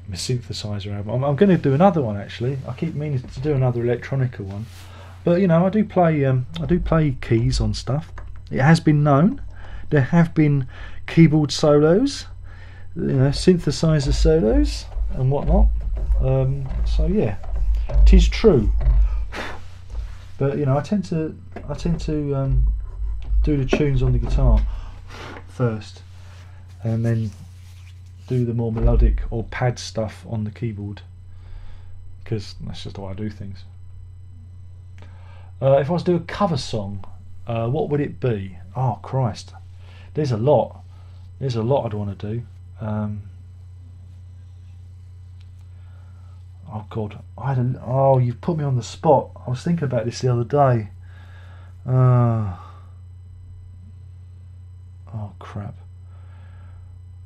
I'm going to do another one actually. I keep meaning to do another electronica one. But you know, I do play keys on stuff. It has been known. There have been keyboard solos, you know, synthesizer solos and whatnot. So yeah, it is true. But you know, I tend to do the tunes on the guitar first, and then do the more melodic or pad stuff on the keyboard, because that's just the way I do things. If I was to do a cover song, what would it be? Oh Christ, there's a lot I'd want to do. Oh God, oh, you've put me on the spot. I was thinking about this the other day. Oh crap.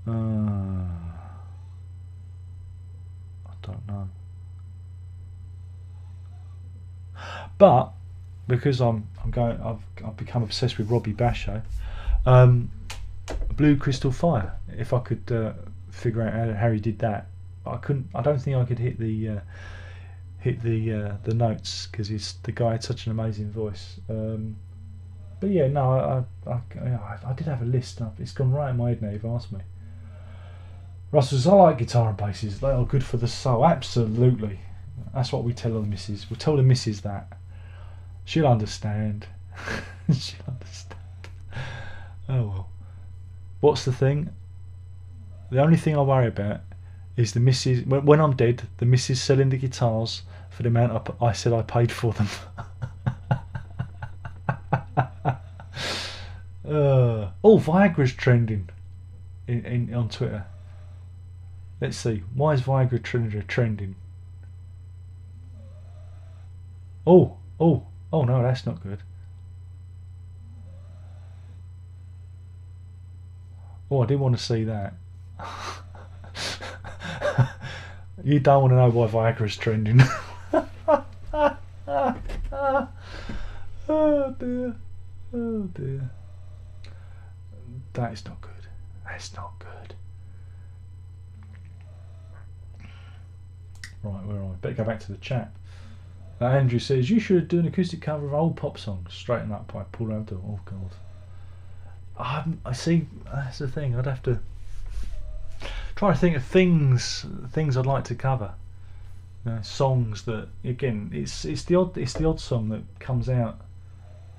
I don't know. But because I've become obsessed with Robbie Basho. Blue Crystal Fire. If I could figure out how he did that, I couldn't. I don't think I could hit the notes, because the guy had such an amazing voice. But yeah, no, I did have a list. It's gone right in my head now. You've asked me. Russell says, I like guitar and basses. They are good for the soul. Absolutely. That's what we tell the missus. We'll tell the missus that. She'll understand. She'll understand. Oh well. What's the thing? The only thing I worry about is the missus. When I'm dead, the missus selling the guitars for the amount I said I paid for them. Viagra's trending on Twitter. Let's see. Why is Viagra trending? Oh no, that's not good. Oh, I didn't want to see that. You don't want to know why Viagra's trending. Oh dear. Oh dear. That is not good. That's not good. Right, where are we? Better go back to the chat. Andrew says, you should do an acoustic cover of old pop songs, Straighten Up by Paul Abdul. Oh God. I see, that's the thing. I'd have to try to think of things I'd like to cover. You know, songs that, again, it's the odd song that comes out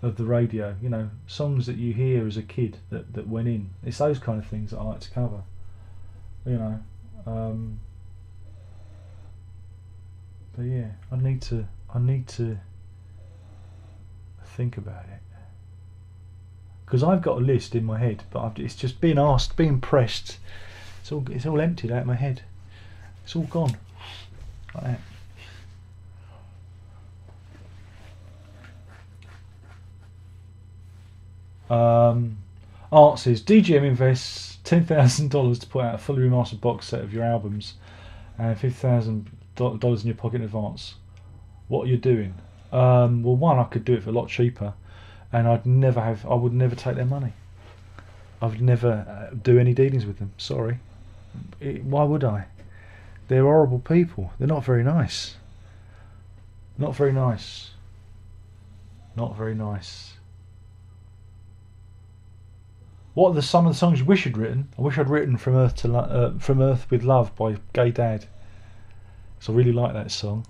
of the radio. You know, songs that you hear as a kid that went in. It's those kind of things that I like to cover. You know, but yeah, I need to think about it, because I've got a list in my head, but it's just being pressed. It's all emptied out of my head. It's all gone like that. Art says, DGM invests $10,000 to put out a fully remastered box set of your albums and $50,000 in your pocket in advance. What are you doing? Well, one, I could do it for a lot cheaper, and I would never take their money. I would never do any dealings with them. Sorry. Why would I? They're horrible people. They're not very nice. Not very nice. Not very nice. What are some of the songs you wish you'd written? I wish I'd written From Earth with Love by Gay Dad. So I really like that song.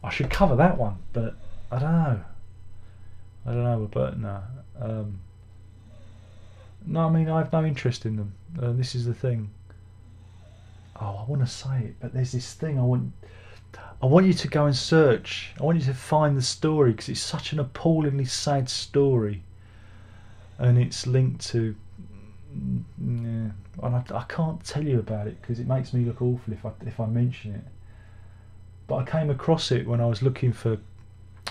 I should cover that one, but I don't know. But no. No, I mean, I have no interest in them. This is the thing. Oh, I want to say it, but there's this thing I want you to go and search. I want you to find the story, because it's such an appallingly sad story, and it's linked to. And I can't tell you about it because it makes me look awful if I mention it. but I came across it when I was looking for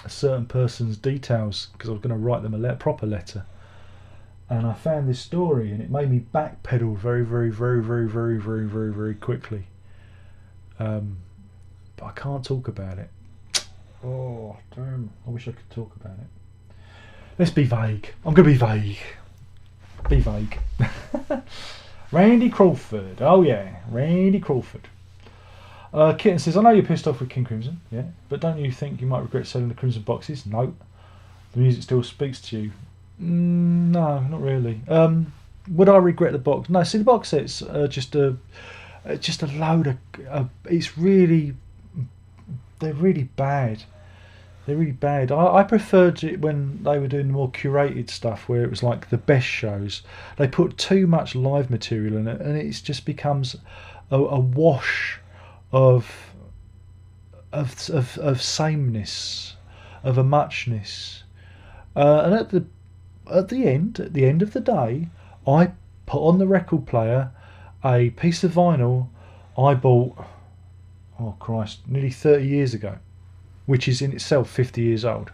a certain person's details because I was going to write them a proper letter, and I found this story, and it made me backpedal very quickly. But I can't talk about it. Oh damn! I wish I could talk about it. Let's be vague. I'm going to be vague. Be vague. Randy Crawford. Oh yeah, Randy Crawford. Kitten says, I know you're pissed off with King Crimson, yeah, but don't you think you might regret selling the Crimson boxes? No. The music still speaks to you. No, not really. Would I regret the box? No. See, the box sets are just a load of. They're really bad. They're really bad. I preferred it when they were doing the more curated stuff, where it was like the best shows. They put too much live material in it, and it just becomes a wash of sameness, of a muchness. And at the end of the day, I put on the record player a piece of vinyl I bought, oh Christ, nearly 30 years ago, which is in itself 50 years old.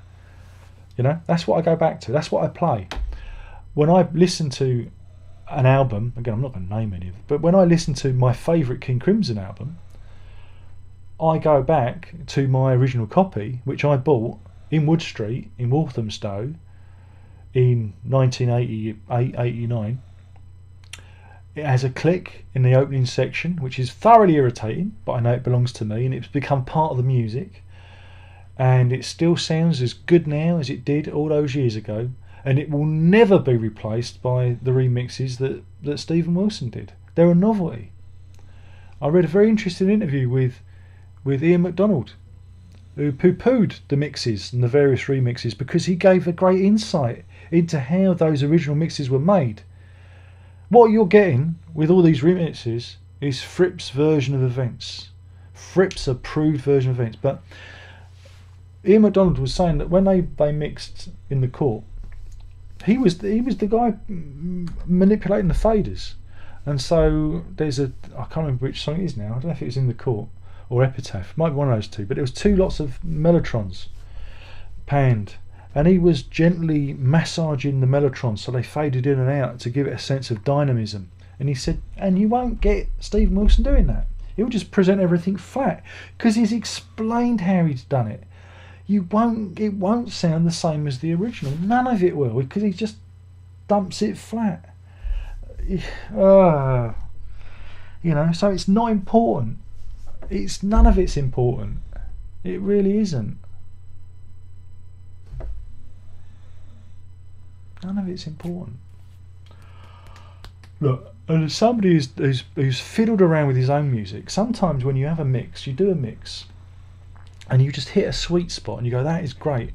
You know, that's what I go back to. That's what I play. When I listen to an album, again, I'm not going to name any of it, but when I listen to my favourite King Crimson album, I go back to my original copy, which I bought in Wood Street in Walthamstow in 1988-89. It has a click in the opening section, which is thoroughly irritating, but I know it belongs to me and it's become part of the music. And it still sounds as good now as it did all those years ago, and it will never be replaced by the remixes that Stephen Wilson did. They're a novelty. I read a very interesting interview with Ian MacDonald, who poo-pooed the mixes and the various remixes because he gave a great insight into how those original mixes were made. What you're getting with all these remixes is Fripp's version of events. Fripp's approved version of events. But Ian MacDonald was saying that when they mixed in the court, he was the guy manipulating the faders. And so there's I can't remember which song it is now. I don't know if it was In the Court or Epitaph. Might be one of those two. But there was two lots of mellotrons panned, and he was gently massaging the mellotrons so they faded in and out to give it a sense of dynamism. And he said, and you won't get Stephen Wilson doing that. He'll just present everything flat because he's explained how he's done it. It won't sound the same as the original. None of it will, because he just dumps it flat. So it's not important. None of it's important. It really isn't. None of it's important. Look, and as somebody who's fiddled around with his own music, sometimes when you have a mix, you do a mix, and you just hit a sweet spot, and you go, that is great.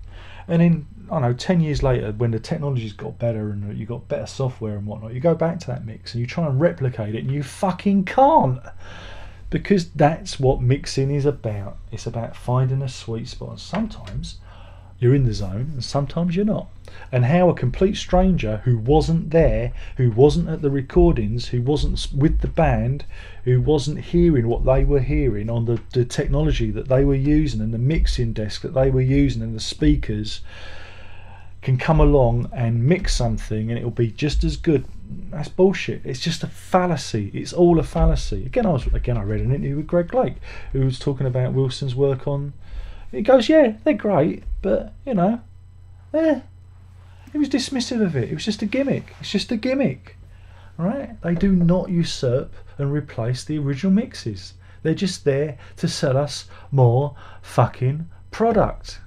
And then, I don't know, 10 years later, when the technology's got better and you got better software and whatnot, you go back to that mix and you try and replicate it, and you fucking can't. Because that's what mixing is about. It's about finding a sweet spot. Sometimes you're in the zone and sometimes you're not. And how a complete stranger who wasn't there, who wasn't at the recordings, who wasn't with the band, who wasn't hearing what they were hearing on the technology that they were using and the mixing desk that they were using and the speakers, can come along and mix something and it'll be just as good. That's bullshit. It's just a fallacy. It's all a fallacy. Again, I read an interview with Greg Blake, who was talking about Wilson's work on. He goes, yeah, they're great, but he was dismissive of it. It was just a gimmick. It's just a gimmick, right? They do not usurp and replace the original mixes. They're just there to sell us more fucking product.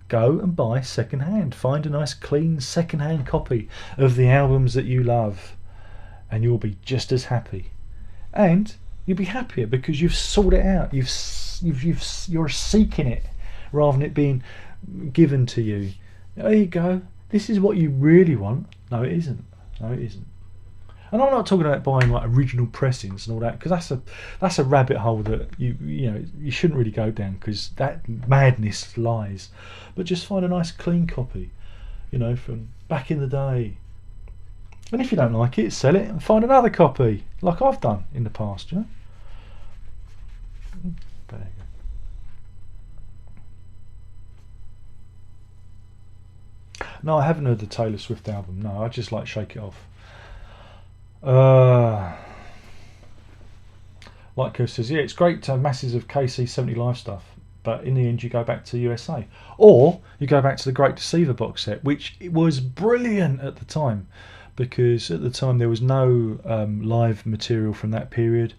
Go and buy second hand. Find a nice clean second hand copy of the albums that you love, and you'll be just as happy. And you'll be happier because you've sought it out. You're seeking it rather than it being given to you. There you go. This is what you really want. No, it isn't. No, it isn't. And I'm not talking about buying like original pressings and all that, because that's a rabbit hole that you shouldn't really go down, because that madness lies. But just find a nice clean copy, from back in the day. And if you don't like it, sell it and find another copy, like I've done in the past. There you go. No, I haven't heard the Taylor Swift album. No, I just like Shake It Off. Like Kev says, yeah, it's great to have masses of KC70 Live stuff, but in the end you go back to USA. Or you go back to the Great Deceiver box set, which was brilliant at the time, because at the time there was no live material from that period.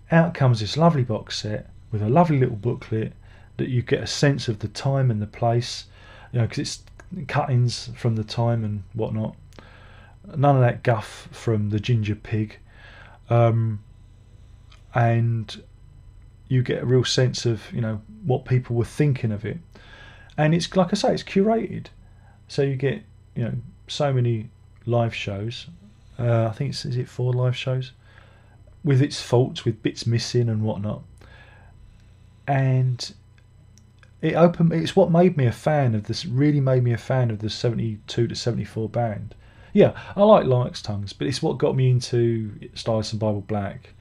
Out comes this lovely box set with a lovely little booklet that you get a sense of the time and the place, you know, because it's cuttings from the time and whatnot. None of that guff from the Ginger Pig. And you get a real sense of, you know, what people were thinking of it. And it's, like I say, it's curated. So you get, you know, so many live shows. I think is it 4 live shows? With its faults, with bits missing and whatnot. And it's what made me a fan of this, really made me a fan of the 72 to 74 band. Yeah, I like Lark's Tongues, but it's what got me into Stylus and Bible Black.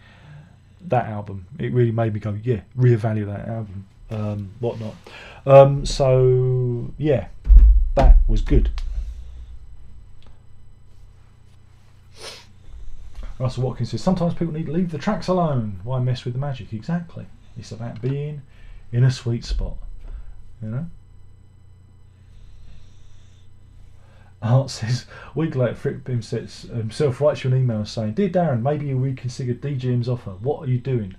That album, it really made me go, yeah, reevaluate that album, whatnot. So yeah, that was good. Russell Watkins says, sometimes people need to leave the tracks alone. Why mess with the magic? Exactly. It's about being in a sweet spot, you know. Art says, a week later, Frick himself writes you an email saying, Dear Darren, maybe you reconsider DGM's offer. What are you doing?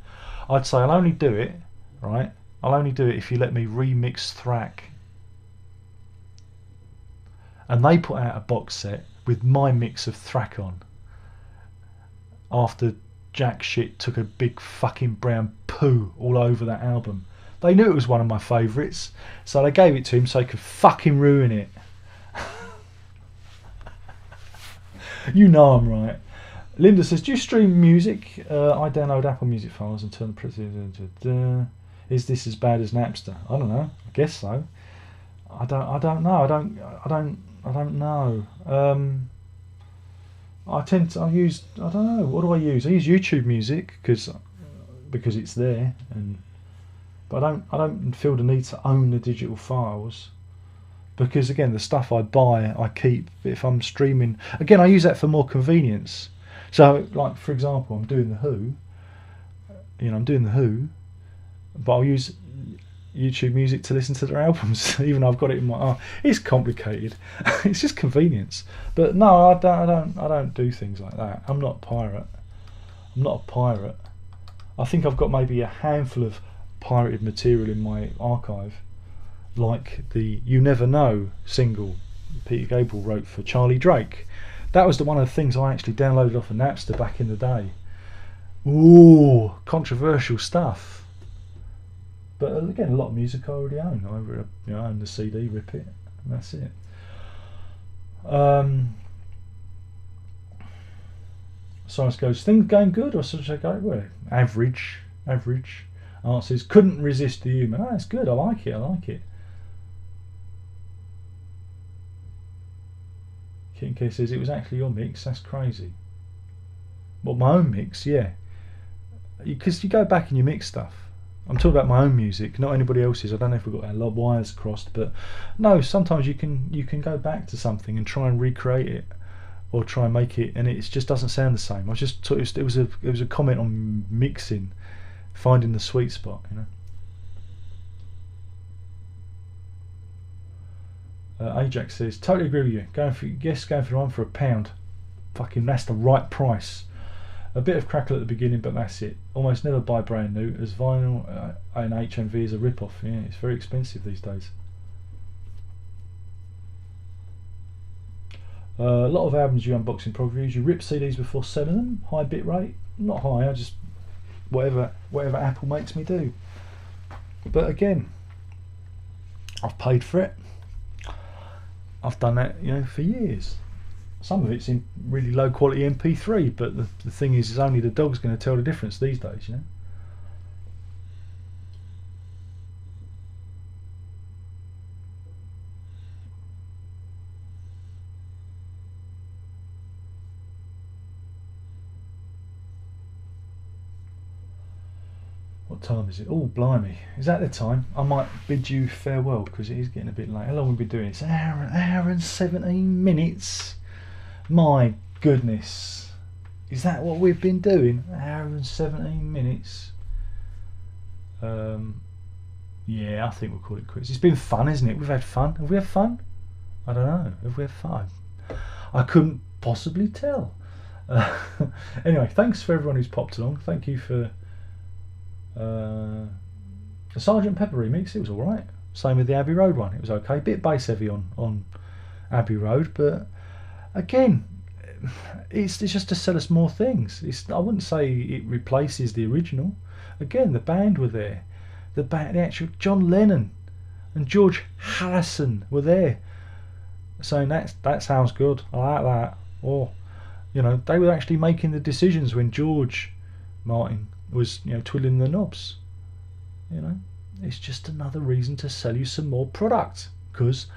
I'd say I'll only do it, right? I'll only do it if you let me remix Thrack. And they put out a box set with my mix of Thrack on. After Jack Shit took a big fucking brown poo all over that album. They knew it was one of my favourites, so they gave it to him so he could fucking ruin it. You know I'm right. Linda says, do you stream music? I download Apple Music files and turn the is this as bad as Napster? I don't know. I guess so. I don't know. I don't know. I don't know. What do I use? I use YouTube Music because it's there, but I don't feel the need to own the digital files. Because again, the stuff I buy, I keep. If I'm streaming, again, I use that for more convenience. So, like for example, I'm doing the Who. But I'll use YouTube Music to listen to their albums, even though I've got it in my. Oh, it's complicated. It's just convenience. But no, I don't do things like that. I'm not a pirate. I think I've got maybe a handful of pirated material in my archive. Like the You Never Know single Peter Gabriel wrote for Charlie Drake. That was one of the things I actually downloaded off of Napster back in the day. Ooh, controversial stuff. But again, a lot of music I already own. I own the CD, rip it, and that's it. Cyrus goes, things going good, or should I go, well, average. Art says, couldn't resist the humour. Oh, that's good, I like it. Kitten K says, it was actually your mix, that's crazy. Well, my own mix, yeah. Because you go back and you mix stuff. I'm talking about my own music, not anybody else's. I don't know if we've got our wires crossed, but no, sometimes you can go back to something and try and recreate it, or try and make it, and it just doesn't sound the same. I just thought it was a comment on mixing, finding the sweet spot, you know. Ajax says, totally agree with you. Going for the one for £1. Fucking, that's the right price. A bit of crackle at the beginning, but that's it. Almost never buy brand new, as vinyl and HMV is a rip-off. Yeah, it's very expensive these days. A lot of albums you unbox in prog reviews. You rip CDs before selling them. High bit rate? Not high. I just whatever Apple makes me do. But again, I've paid for it. I've done that, for years. Some of it's in really low quality MP3, but the thing is only the dog's going to tell the difference these days, What time is it? Oh, blimey. Is that the time? I might bid you farewell because it is getting a bit late. How long have we been doing? It's an hour and 17 minutes. My goodness. Is that what we've been doing? An hour and 17 minutes. Yeah, I think we'll call it quits. It's been fun, isn't it? We've had fun. Have we had fun? I don't know. Have we had fun? I couldn't possibly tell. Anyway, thanks for everyone who's popped along. Thank you for the Sergeant Pepper remix. It was alright. Same with the Abbey Road one. It was okay. Bit bass heavy on Abbey Road, but again, it's just to sell us more things. I wouldn't say it replaces the original. Again, the band were there. The actual John Lennon and George Harrison were there, saying that sounds good. I like that. Or, they were actually making the decisions when George Martin was, twiddling the knobs. It's just another reason to sell you some more product because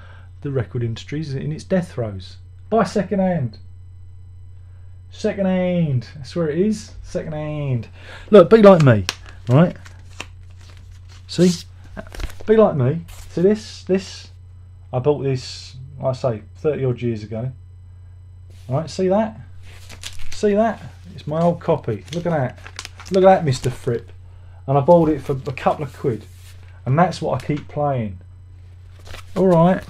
the record industry is in its death throes. Buy second hand. Second hand. That's where it is. Second hand. Look, be like me, right? See? Be like me. See this? I bought this, like I say, 30 odd years ago. Alright, see that? See that? It's my old copy. Look at that. Look at that, Mr. Fripp. And I bought it for a couple of quid. And that's what I keep playing. Alright.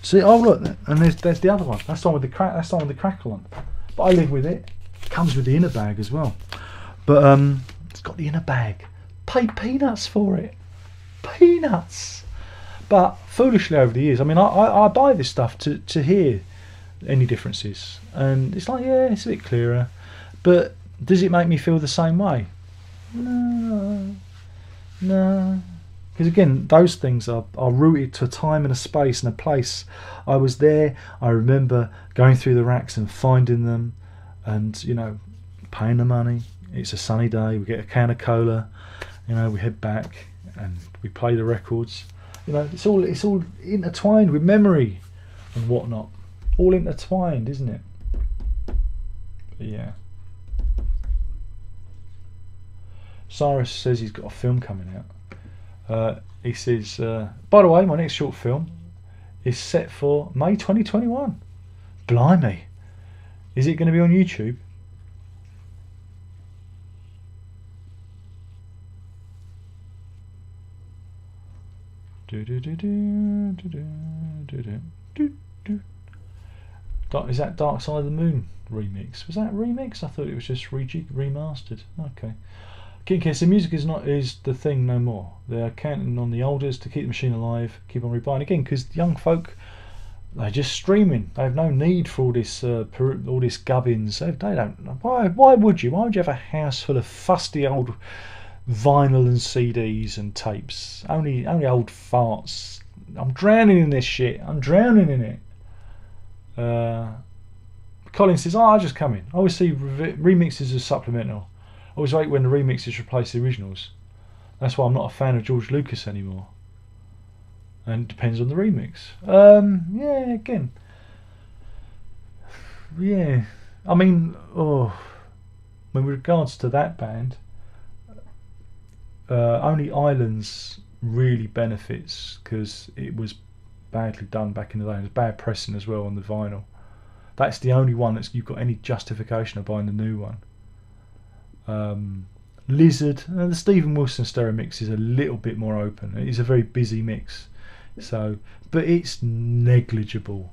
See, oh look, and there's the other one. That's the one with the crackle on. But I live with it. It comes with the inner bag as well. But it's got the inner bag. Paid peanuts for it. Peanuts. But foolishly over the years, I mean, I buy this stuff to hear any differences, and it's like, yeah, it's a bit clearer. But does it make me feel the same way? No. Because again, those things are rooted to a time and a space and a place. I was there. I remember going through the racks and finding them, and paying the money. It's a sunny day. We get a can of cola. We head back and we play the records. It's all intertwined with memory and whatnot. All intertwined, isn't it? But yeah. Cyrus says he's got a film coming out. He says, by the way, my next short film is set for May 2021. Blimey. Is it going to be on YouTube? Is that Dark Side of the Moon remix? Was that a remix? I thought it was just remastered. Okay. So music is the thing no more. They're counting on the olders to keep the machine alive, keep on rebuying again, because young folk, they're just streaming. They have no need for all this gubbins. They don't. Why would you? Why would you have a house full of fusty old vinyl and CDs and tapes? Only old farts. I'm drowning in this shit. I'm drowning in it. Colin says, I just come in. I always see remixes as supplemental. I always wait when the remixes replace the originals. That's why I'm not a fan of George Lucas anymore. And it depends on the remix. Yeah, again. Yeah. I mean, with regards to that band, Only Islands really benefits because it was badly done back in the day. There's bad pressing as well on the vinyl. That's the only one that's you've got any justification of buying the new one. Lizard, the Stephen Wilson stereo mix is a little bit more open. It's a very busy mix, but it's negligible.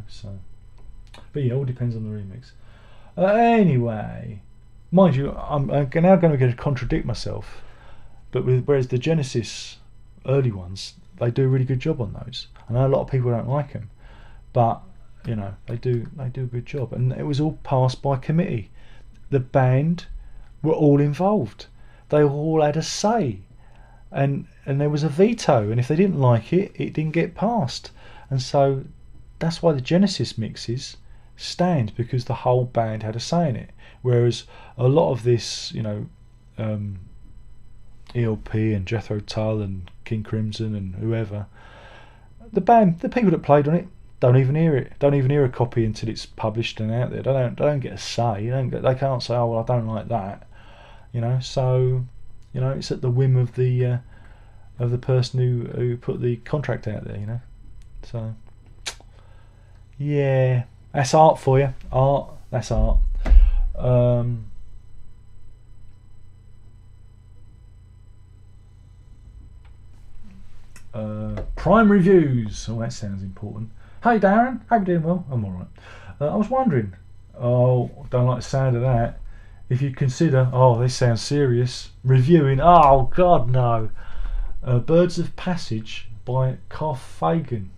So, but yeah, it all depends on the remix. Anyway, mind you, I'm now going to contradict myself, but whereas the Genesis early ones, they do a really good job on those. I know a lot of people don't like them, but they do a good job, and it was all passed by committee. The band were all involved. They all had a say, and there was a veto, and if they didn't like it, it didn't get passed. And so that's why the Genesis mixes stand, because the whole band had a say in it. Whereas a lot of this, ELP and Jethro Tull and King Crimson and whoever, the people that played on it don't even hear it. Don't even hear a copy until it's published and out there. They don't get a say. They can't say, oh well, I don't like that. So it's at the whim of the person who put the contract out there. So yeah, that's art for you. Art. That's art. Prime reviews. Oh, that sounds important. Hey Darren, hope you're doing well. I'm alright. I was wondering, don't like the sound of that, if you consider, this sounds serious, reviewing, oh god no, Birds of Passage by Carfagan.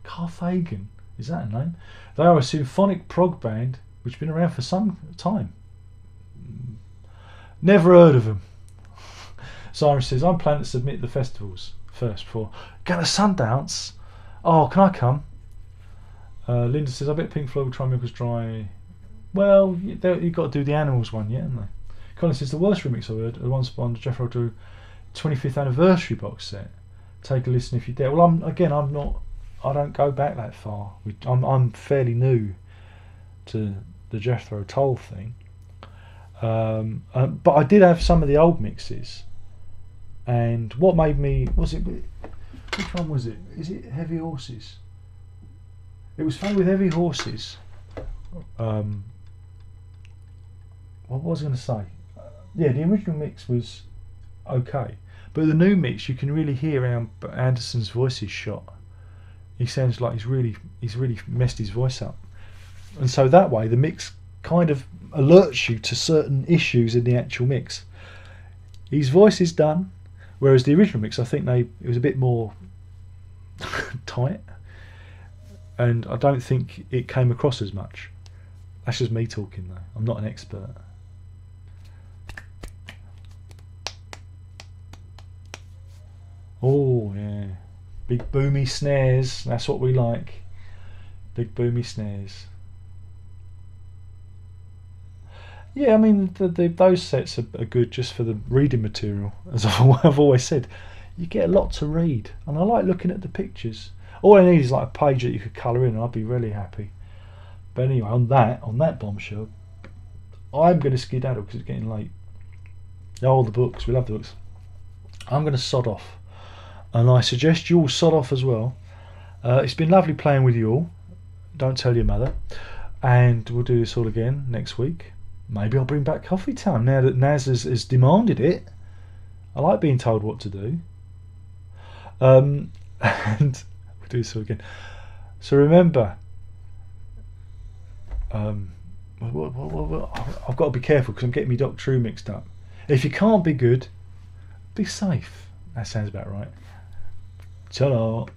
Carfagan, is that a name? They are a symphonic prog band which has been around for some time. Never heard of them. Cyrus says, I'm planning to submit the festivals first before going to Sundance. Oh, can I come? Linda says, I bet Pink Floyd will try Milk as Dry. Well, you've got to do the Animals one yet, haven't they? Colin says, the worst remix I've heard are the ones on the Jethro Tull 25th anniversary box set. Take a listen if you dare. Well, I don't go back that far. I'm fairly new to the Jethro Tull thing. But I did have some of the old mixes. And what made me, which one was it? Is it Heavy Horses? It was fun with Heavy Horses. What was I going to say? Yeah, the original mix was okay, but the new mix you can really hear how Anderson's voice is shot. He sounds like he's really messed his voice up, and so that way the mix kind of alerts you to certain issues in the actual mix. His voice is done, whereas the original mix, I think it was a bit more tight, and I don't think it came across as much. That's just me talking though. I'm not an expert. Oh yeah, big boomy snares. That's what we like. Big boomy snares. Yeah, I mean those sets are good just for the reading material. As I've always said, you get a lot to read, and I like looking at the pictures. All I need is like a page that you could colour in, and I'd be really happy. But anyway, on that bombshell, I'm going to skedaddle because it's getting late. Oh, the books, we love the books. I'm going to sod off, and I suggest you all sod off as well. It's been lovely playing with you all. Don't tell your mother, and we'll do this all again next week. Maybe I'll bring back coffee time now that Naz has demanded it. I like being told what to do. And we'll do this all again. So remember, I've got to be careful because I'm getting my Doctor Who mixed up. If you can't be good, be safe. That sounds about right. Ta-da.